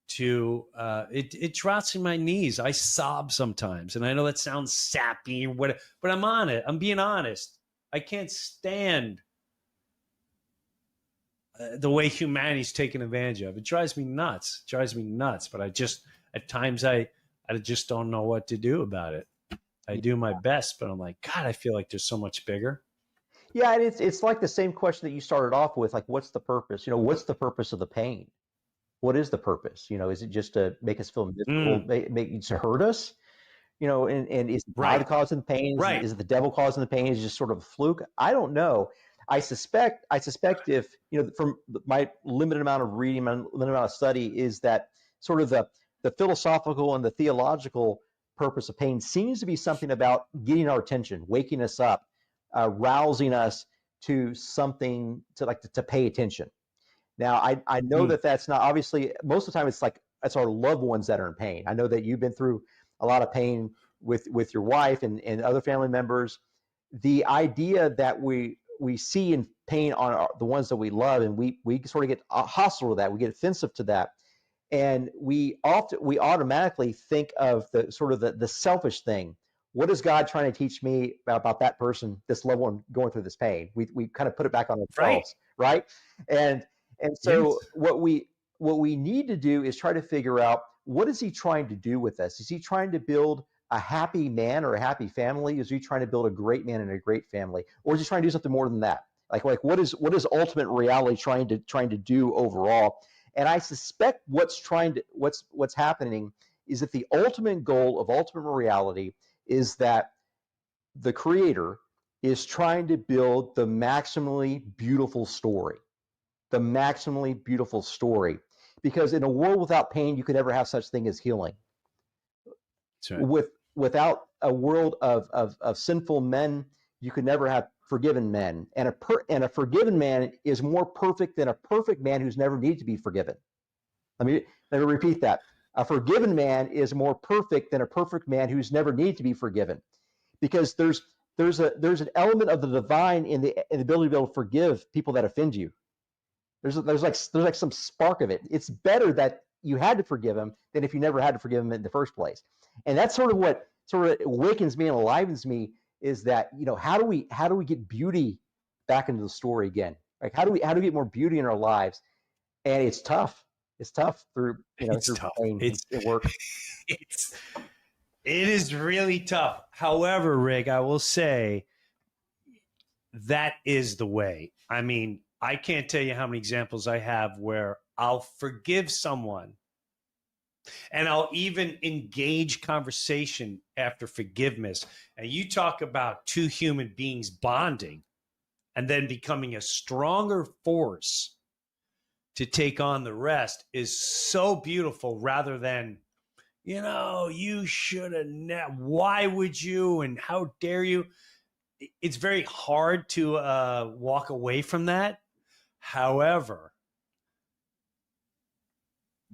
to it drops in my knees. I sob sometimes, and I know that sounds sappy, but I'm on it. I'm being honest. I can't stand the way humanity's taken advantage of. It drives me nuts. But at times I just don't know what to do about it. I do my best, but I'm like, God, I feel like there's so much bigger. Yeah, and it's like the same question that you started off with, like, what's the purpose? What's the purpose of the pain? What is the purpose? Is it just to make us feel miserable, make to hurt us? And is God causing the pain? Is it the devil causing the pain? Is it just sort of a fluke? I don't know. I suspect if, from my limited amount of reading, my limited amount of study, is that sort of the philosophical and the theological purpose of pain seems to be something about getting our attention, waking us up, rousing us to something to pay attention. Now, I know that that's not, obviously, most of the time it's our loved ones that are in pain. I know that you've been through a lot of pain with your wife and other family members. The idea that we see in pain on the ones that we love, and we sort of get hostile to that, we get offensive to that, and we automatically think of the sort of the selfish thing. What is God trying to teach me about that person, this loved one going through this pain? We kind of put it back on ourselves, right? And so what we need to do is try to figure out, what is he trying to do with us? Is he trying to build a happy man or a happy family? Is he trying to build a great man and a great family? Or is he trying to do something more than that? Like what is ultimate reality trying to do overall? And I suspect what's happening is that the ultimate goal of ultimate reality is that the creator is trying to build the maximally beautiful story. The maximally beautiful story. Because in a world without pain, you could never have such thing as healing. That's right. Without a world of sinful men, you could never have forgiven men. And a forgiven man is more perfect than a perfect man who's never needed to be forgiven. Let me repeat that. A forgiven man is more perfect than a perfect man who's never needed to be forgiven. Because there's an element of the divine in the ability to be able to forgive people that offend you. There's like some spark of it. It's better that you had to forgive him than if you never had to forgive him in the first place. And that's sort of what sort of awakens me and enlivens me, is that, how do we get beauty back into the story again? Like, how do we get more beauty in our lives? And it's tough. It's tough through pain and work. It is really tough. However, Rick, I will say that is the way. I mean, I can't tell you how many examples I have where I'll forgive someone and I'll even engage conversation after forgiveness. And you talk about two human beings bonding and then becoming a stronger force to take on the rest is so beautiful, rather than, you should have, why would you, and how dare you? It's very hard to walk away from that. However,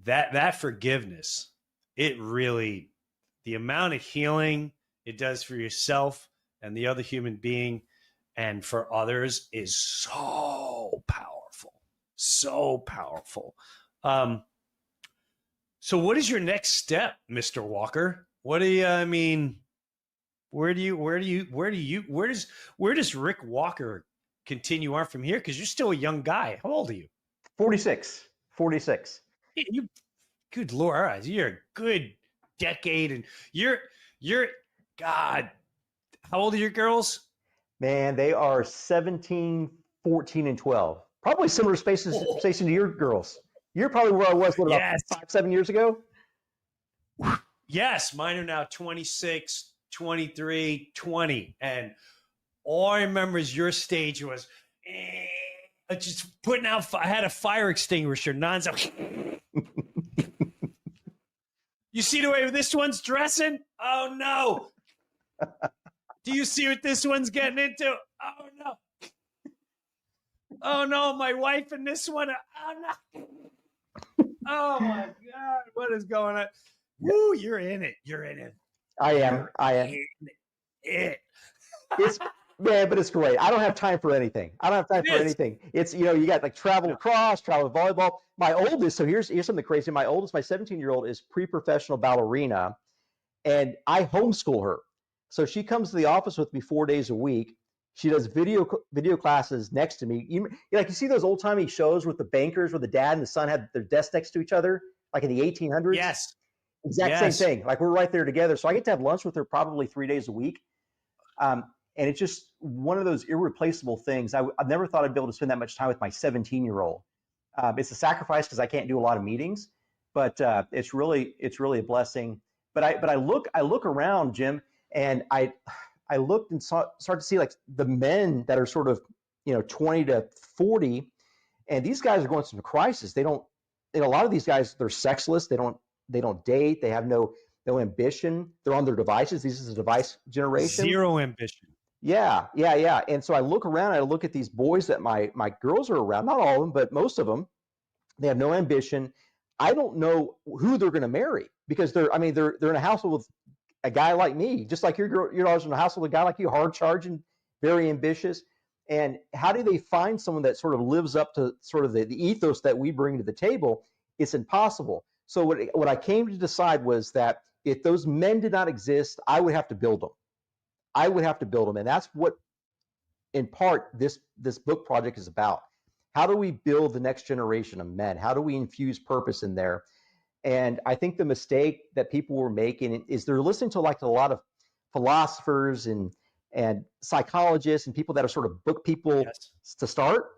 that forgiveness, it really, the amount of healing it does for yourself and the other human being and for others is so powerful. So powerful. So what is your next step, Mr. Walker? What do you, I mean, where does Rick Walker continue on from here? Because you're still a young guy. How old are you? 46. You, good Lord, all right, you're a good decade, and you're God. How old are your girls? Man, they are 17, 14, and 12. Probably similar spacing to your girls. You're probably where I was, about 5-7 years ago? Yes, mine are now 26, 23, 20. And all I remember is your stage was just putting out, I had a fire extinguisher, nonstop. You see the way this one's dressing? Oh, no. Do you see what this one's getting into? Oh, no. Oh, no, my wife and this one. Oh, no. Oh, my God. What is going on? Woo, you're in it. You're in it. I am. In it. It's man, but it's great. I don't have time for anything. I don't have time It for is. anything. It's you got like travel lacrosse, travel volleyball. My oldest, so here's something crazy. My oldest, my 17-year-old is pre-professional ballerina, and I homeschool her. So she comes to the office with me 4 days a week. She does video classes next to me. You see those old timey shows with the bankers where the dad and the son had their desks next to each other, like in the 1800s. Yes. Exact same thing. Like we're right there together. So I get to have lunch with her probably 3 days a week. And it's just one of those irreplaceable things. I've never thought I'd be able to spend that much time with my 17-year-old. It's a sacrifice because I can't do a lot of meetings, but it's really a blessing. But I look around, Jim, and I looked and start to see like the men that are sort of 20 to 40, and these guys are going through a crisis. They don't. A lot of these guys, they're sexless. They don't date. They have no ambition. They're on their devices. This is a device generation. Zero ambition. Yeah. And so I look around and I look at these boys that my girls are around, not all of them, but most of them, they have no ambition. I don't know who they're going to marry because they're in a household with a guy like me, just like your daughter's in a household with a guy like you, hard charging, very ambitious. And how do they find someone that sort of lives up to sort of the ethos that we bring to the table? It's impossible. So what I came to decide was that if those men did not exist, I would have to build them. And that's what, in part, this book project is about. How do we build the next generation of men? How do we infuse purpose in there? And I think the mistake that people were making is they're listening to like a lot of philosophers and psychologists and people that are sort of book people to start.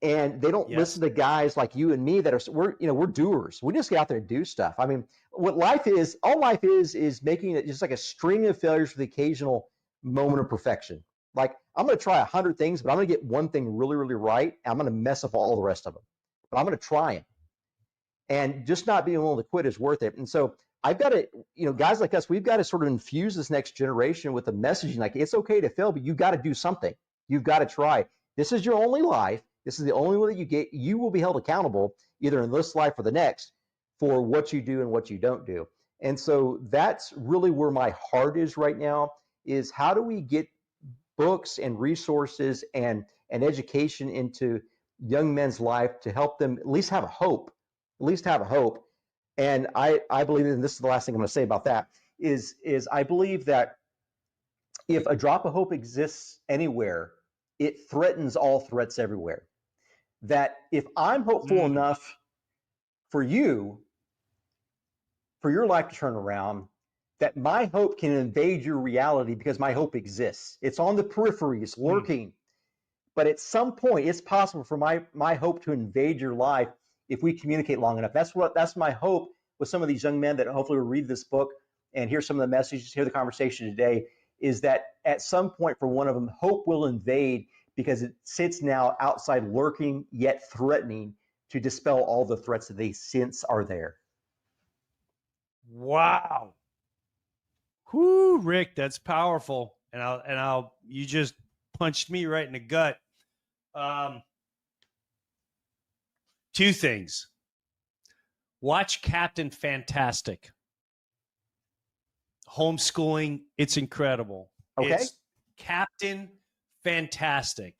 And they don't listen to guys like you and me that we're doers. We just get out there and do stuff. I mean, what life is, all life is making it just like a string of failures for the occasional moment of perfection. Like I'm going to try 100 things, but I'm going to get one thing really, really right. And I'm going to mess up all the rest of them, but I'm going to try it. And just not being willing to quit is worth it. And so I've got to, guys like us, we've got to sort of infuse this next generation with a messaging like it's okay to fail, but you've got to do something. You've got to try. This is your only life. This is the only way that you get. You will be held accountable either in this life or the next for what you do and what you don't do. And so that's really where my heart is right now, is how do we get books and resources and education into young men's life to help them at least have a hope, And I believe, and this is the last thing I'm going to say about that, is I believe that if a drop of hope exists anywhere, it threatens all threats everywhere. That if I'm hopeful enough for you, for your life to turn around, that my hope can invade your reality because my hope exists. It's on the periphery, it's lurking. But at some point, it's possible for my hope to invade your life if we communicate long enough. That's my hope with some of these young men that hopefully will read this book and hear some of the messages, hear the conversation today, is that at some point for one of them, hope will invade because it sits now outside lurking yet threatening to dispel all the threats that they sense are there. Wow. Whoo, Rick, that's powerful. And you just punched me right in the gut. Two things. Watch Captain Fantastic. Homeschooling, it's incredible. Okay. It's Captain Fantastic.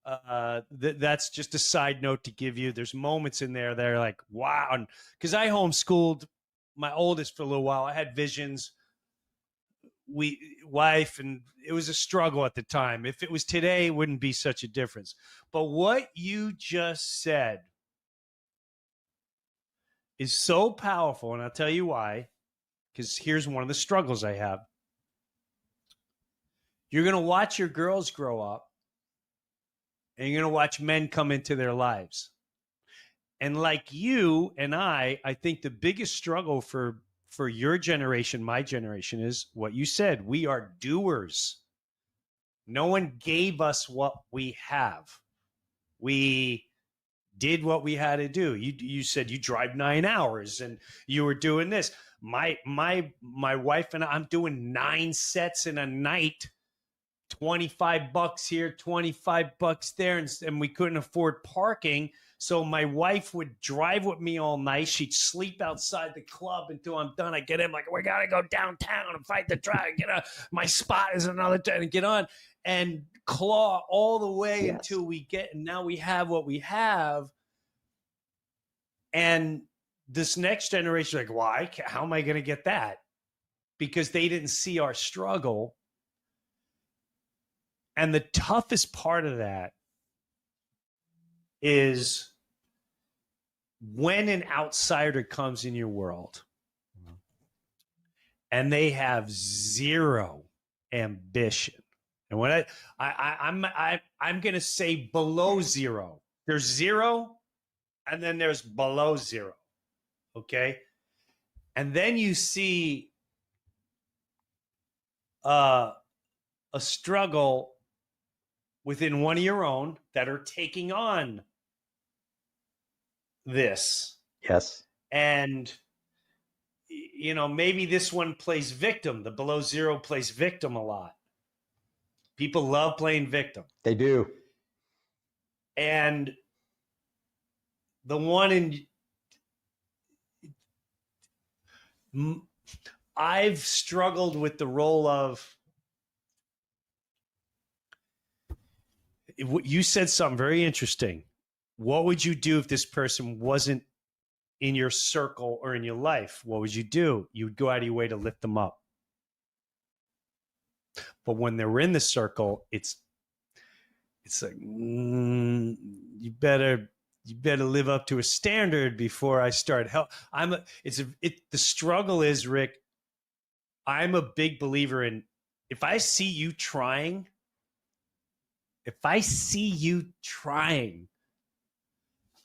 That's just a side note to give you. There's moments in there that are like, wow. Because I homeschooled my oldest for a little while. I had visions. Wife, and it was a struggle at the time. If it was today, it wouldn't be such a difference. But what you just said is so powerful, and I'll tell you why. Because here's one of the struggles I have. You're going to watch your girls grow up, and you're going to watch men come into their lives. And like you and I think the biggest struggle for your generation, my generation, is what you said. We are doers. No one gave us what we have. We did what we had to do. You said you drive 9 hours and you were doing this. My wife and I'm doing 9 sets in a night, $25 here, $25 there, and we couldn't afford parking. So my wife would drive with me all night. She'd sleep outside the club until I'm done. I get in like, we got to go downtown and fight the drag. Get on. My spot is another time to get on and claw all the way until we get, and now we have what we have. And this next generation, like, why? How am I going to get that? Because they didn't see our struggle. And the toughest part of that is when an outsider comes in your world and they have zero ambition. And when I'm going to say below zero. There's zero, and then there's below zero. Okay, and then you see a struggle within one of your own that are taking on this. Yes. And, you know, maybe this one plays victim. The below zero plays victim a lot. People love playing victim. They do. And the one I've struggled with the role of, you said something very interesting. What would you do if this person wasn't in your circle or in your life? What would you do? You would go out of your way to lift them up. But when they're in the circle, it's like, you better live up to a standard before I start help. The struggle is, Rick, I'm a big believer in, if I see you trying,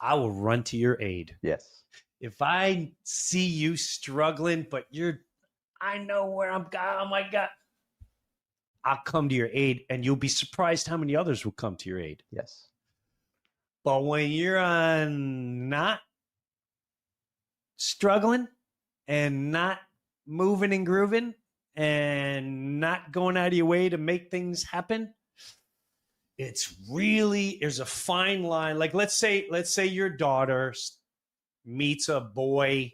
I will run to your aid. Yes. If I see you struggling, but I know where I'm going, oh my God, I'll come to your aid, and you'll be surprised how many others will come to your aid. Yes. But when you're not struggling and not moving and grooving and not going out of your way to make things happen, there's a fine line. Like, let's say your daughter meets a boy,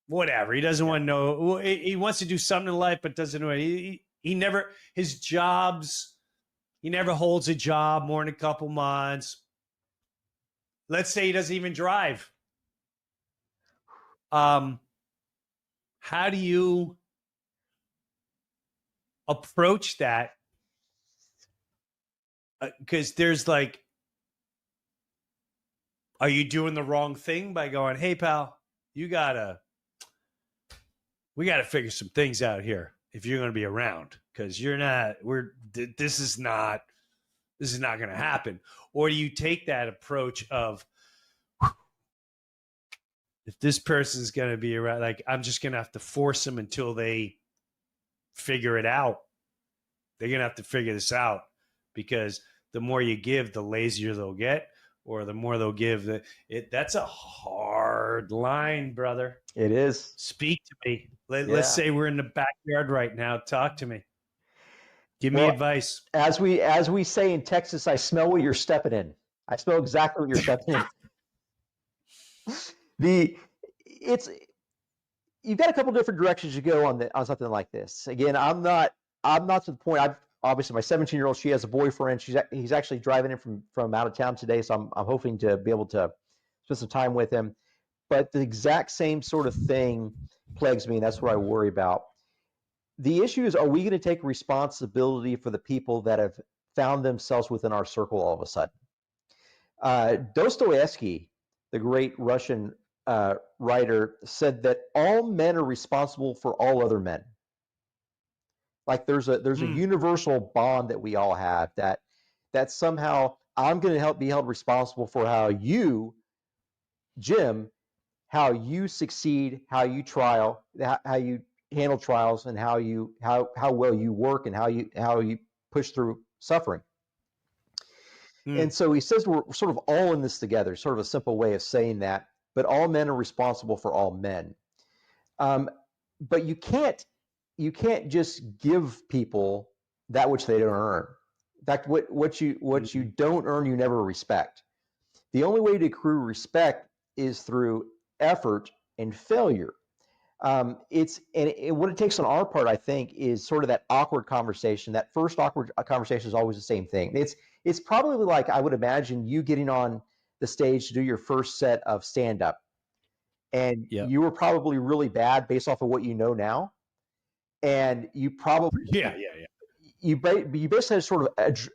whatever. He doesn't want to know. He wants to do something in life, but doesn't know. He never holds a job more than a couple months. Let's say he doesn't even drive. How do you approach that? Because there's like, are you doing the wrong thing by going, hey, pal, we got to figure some things out here if you're going to be around, because this is not going to happen? Or do you take that approach of, if this person's going to be around, like, I'm just going to have to force them until they figure it out. They're going to have to figure this out, because the more you give, the lazier they'll get, or the more they'll give. That's a hard line, brother. It is. Speak to me. Let's say we're in the backyard right now. Talk to me. Give me advice. As we say in Texas, I smell what you're stepping in. I smell exactly what you're stepping in. You've got a couple different directions you go on something like this. Again, I'm not to the point. Obviously my 17-year-old, she has a boyfriend. He's actually driving in from out of town today, so I'm hoping to be able to spend some time with him. But the exact same sort of thing plagues me, and that's what I worry about. The issue is, are we going to take responsibility for the people that have found themselves within our circle all of a sudden? Dostoevsky, the great Russian writer, said that all men are responsible for all other men. Like there's a universal bond that we all have, that somehow I'm going to be held responsible for how you, Jim, how you succeed, how you handle trials, and how well you work, and how you push through suffering. And so he says we're sort of all in this together, sort of a simple way of saying that, but all men are responsible for all men. But you can't just give people that which they don't earn. In fact, what you don't earn, you never respect. The only way to accrue respect is through effort and failure. What it takes on our part, I think, is sort of that awkward conversation. That first awkward conversation is always the same thing. It's probably like, I would imagine, you getting on the stage to do your first set of stand up, and you were probably really bad based off of what you know now, and you probably you basically had to sort of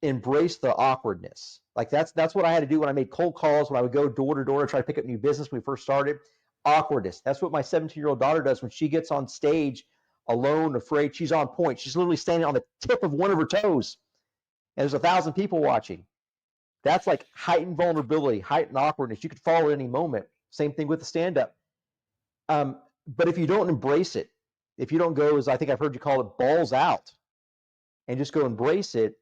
embrace the awkwardness. Like that's what I had to do when I made cold calls, when I would go door to door to try to pick up new business when we first started. Awkwardness. That's what my 17-year-old daughter does when she gets on stage alone, afraid. She's on point. She's literally standing on the tip of one of her toes, and there's 1,000 people watching. That's like heightened vulnerability, heightened awkwardness. You could fall at any moment. Same thing with the stand-up. But if you don't embrace it, if you don't go, as I think I've heard you call it, balls out, and just go embrace it,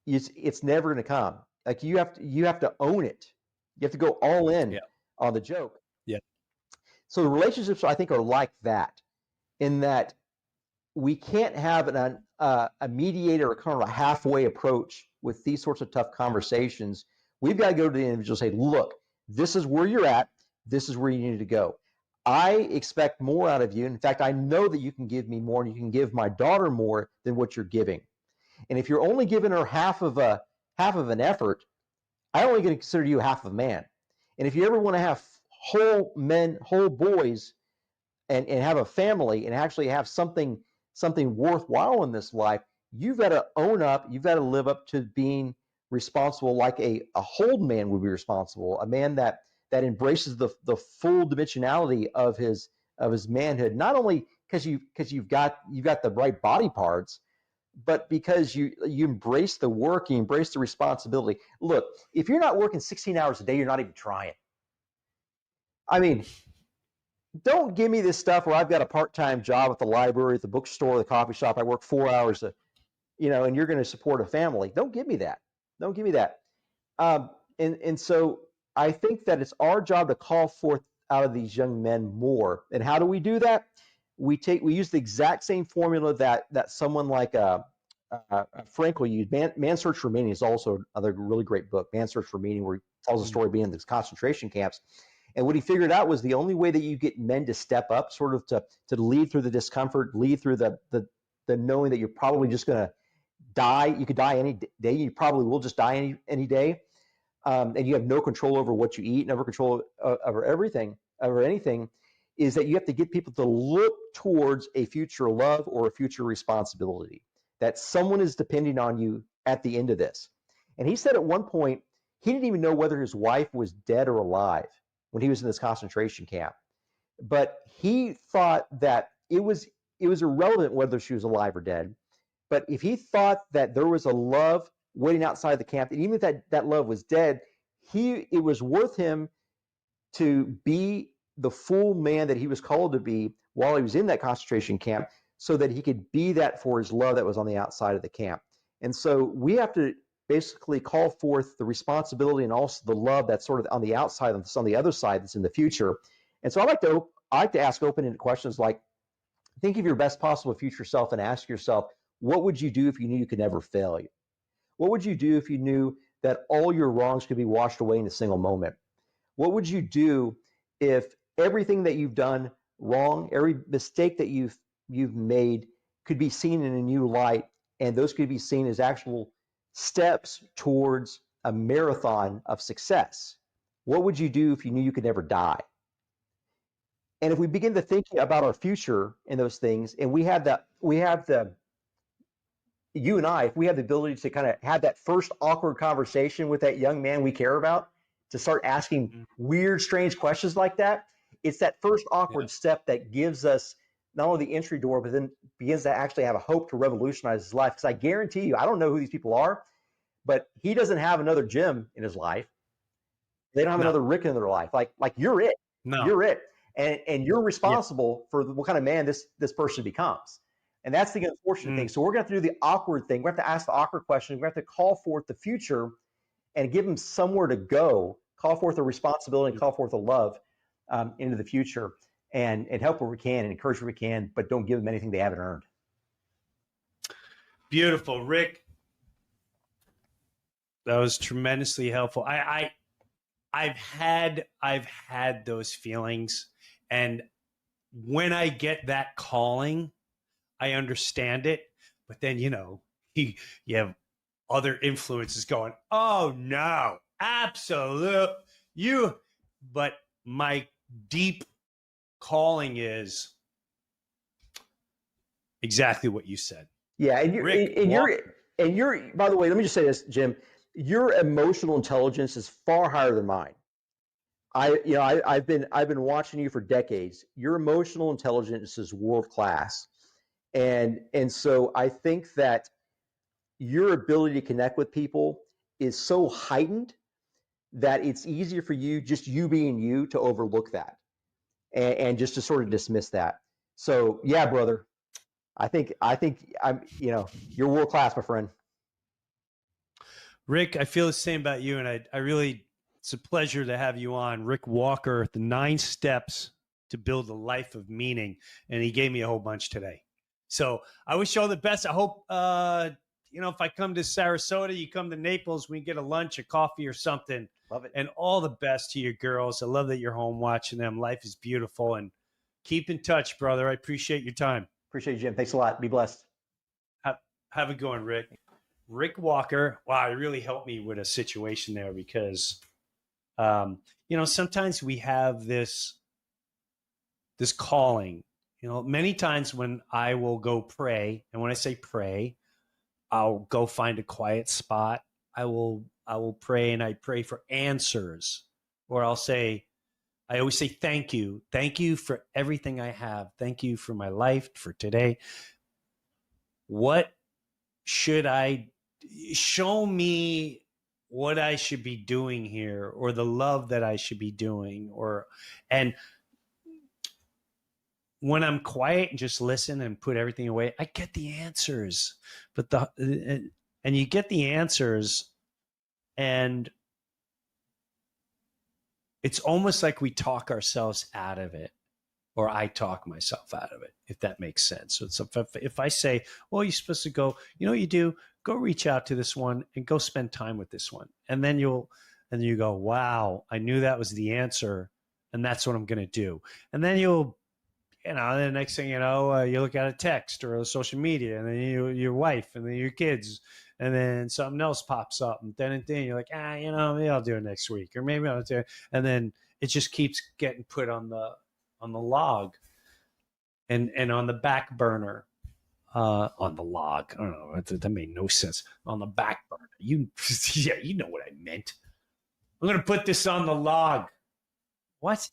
it's never going to come. Like you have to own it. You have to go all in on the joke. Yeah. So the relationships, I think, are like that, in that we can't have a mediator or kind of a halfway approach with these sorts of tough conversations. We've got to go to the individual and say, look, this is where you're at. This is where you need to go. I expect more out of you. In fact, I know that you can give me more, and you can give my daughter more than what you're giving. And if you're only giving her half of an effort, I'm only going to consider you half of a man. And if you ever want to have whole men, whole boys, and have a family and actually have something worthwhile in this life, you've got to own up. You've got to live up to being responsible, like a whole man would be responsible, a man that embraces the full dimensionality of his manhood, not only because you've got the right body parts, but because you embrace the work, you embrace the responsibility. Look, if you're not working 16 hours a day, you're not even trying. I mean, don't give me this stuff where I've got a part-time job at the library, at the bookstore, the coffee shop. I work 4 hours, and you're going to support a family. Don't give me that. Don't give me that. And so I think that it's our job to call forth out of these young men more. And how do we do that? We use the exact same formula that someone like Frank will use. Man's Search for Meaning is also another really great book, Man's Search for Meaning, where he tells the story of being in these concentration camps. And what he figured out was the only way that you get men to step up, sort of to lead through the discomfort, lead through the knowing that you're probably just going to die. You could die any day. You probably will just die any day. And you have no control over what you eat, never control over everything, over anything, is that you have to get people to look towards a future love or a future responsibility, that someone is depending on you at the end of this. And he said at one point, he didn't even know whether his wife was dead or alive when he was in this concentration camp. But he thought that it was irrelevant whether she was alive or dead. But if he thought that there was a love waiting outside the camp, and even if that love was dead, it was worth him to be the full man that he was called to be while he was in that concentration camp, so that he could be that for his love that was on the outside of the camp. And so we have to basically call forth the responsibility and also the love that's sort of on the outside, that's on the other side, that's in the future. And so I like to ask open-ended questions like, think of your best possible future self and ask yourself, what would you do if you knew you could never fail? What would you do if you knew that all your wrongs could be washed away in a single moment? What would you do if everything that you've done wrong, every mistake that you've made could be seen in a new light, and those could be seen as actual steps towards a marathon of success? What would you do if you knew you could never die? And if we begin to think about our future in those things, and you and I, if we have the ability to kind of have that first awkward conversation with that young man we care about, to start asking weird, strange questions like that, it's that first awkward step that gives us not only the entry door, but then begins to actually have a hope to revolutionize his life. Because I guarantee you, I don't know who these people are, but he doesn't have another Jim in his life. They don't have another Rick in their life. Like you're it. No. You're it. And you're responsible for what kind of man this person becomes. And that's the unfortunate thing. So we're going to have to do the awkward thing. We're going to have to ask the awkward question. We're going to have to call forth the future and give them somewhere to go, call forth a responsibility and call forth a love into the future, and help where we can and encourage where we can, but don't give them anything they haven't earned. Beautiful. Rick, That was tremendously helpful. I've had those feelings, and when I get that calling, I understand it. But then, you have other influences going, oh no, absolute but my deep calling is exactly what you said. Yeah, and you're by the way, let me just say this, Jim, your emotional intelligence is far higher than mine. I've been watching you for decades. Your emotional intelligence is world class. And so I think that your ability to connect with people is so heightened that it's easier for you, just you being you, to overlook that and just to sort of dismiss that. So yeah, brother, I think you're world class, my friend. Rick, I feel the same about you, and I really, it's a pleasure to have you on. Rick Walker, the 9 steps to build a life of meaning, and he gave me a whole bunch today. So I wish you all the best. I hope if I come to Sarasota, you come to Naples, we can get a lunch, a coffee, or something. Love it. And all the best to your girls. I love that you're home watching them. Life is beautiful, and keep in touch, brother. I appreciate your time. Appreciate you, Jim. Thanks a lot. Be blessed. Have a good one, Rick. Rick Walker. Wow, it really helped me with a situation there because, sometimes we have this calling. Many times when I will go pray, and when I say pray, I'll go find a quiet spot. I will pray, and I pray for answers, or I always say, thank you. Thank you for everything I have. Thank you for my life, for today. What should I show me what I should be doing here, or the love that I should be doing, and when I'm quiet and just listen and put everything away, I get the answers. And you get the answers, and it's almost like we talk ourselves out of it, or I talk myself out of it, if that makes sense. So it's if I say, well, you're supposed to go, what you do, go reach out to this one and go spend time with this one. And then you go, wow, I knew that was the answer, and that's what I'm going to do. And then the next thing you know, you look at a text or a social media, and then your wife, and then your kids, and then something else pops up, and then you're like, maybe I'll do it next week, or maybe I'll do it. And then it just keeps getting put on the log and on the back burner, on the log. I don't know. That made no sense. On the back burner. You know what I meant. I'm going to put this on the log. What?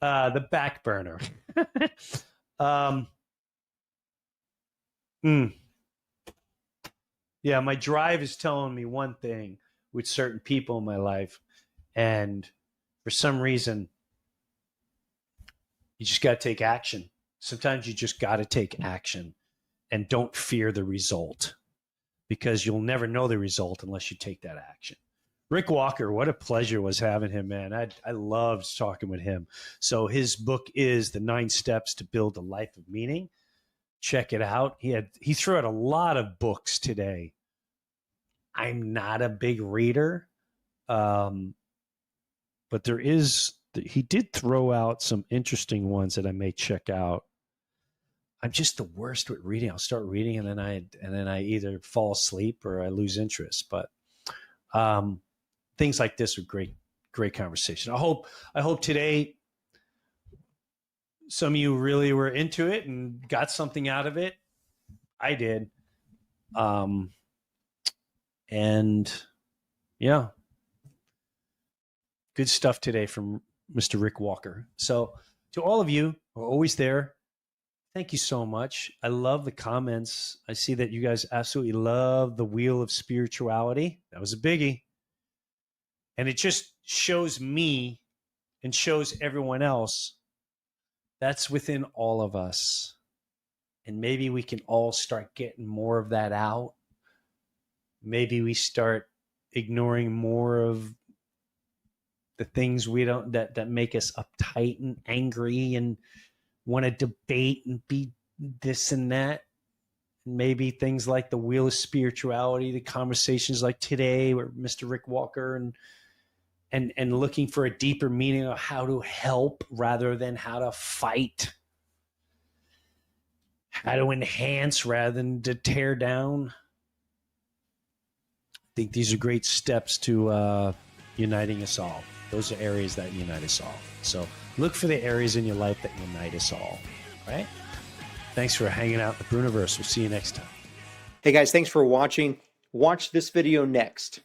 The back burner. Yeah, my drive is telling me one thing with certain people in my life, and for some reason, you just got to take action. Sometimes you just got to take action, and don't fear the result, because you'll never know the result unless you take that action. Rick Walker, what a pleasure was having him, man. I loved talking with him. So his book is The 9 Steps to Build a Life of Meaning. Check it out. He threw out a lot of books today. I'm not a big reader, but he did throw out some interesting ones that I may check out. I'm just the worst with reading. I'll start reading, and then I either fall asleep or I lose interest. But things like this are great conversation. I hope today some of you really were into it and got something out of it. I did. And yeah, good stuff today from Mr. Rick Walker. So to all of you who are always there, thank you so much. I love the comments. I see that you guys absolutely love the Wheel of Spirituality. That was a biggie. And it just shows me and shows everyone else that's within all of us. And maybe we can all start getting more of that out. Maybe we start ignoring more of the things that make us uptight and angry and want to debate and be this and that. maybe things like the Wheel of Spirituality, the conversations like today, where Mr. Rick Walker and looking for a deeper meaning of how to help rather than how to fight, how to enhance rather than to tear down. I think these are great steps to uniting us all. Those are areas that unite us all. So look for the areas in your life that unite us all, right? Thanks for hanging out in the Breuniverse. We'll see you next time. Hey guys, thanks for watching. Watch this video next.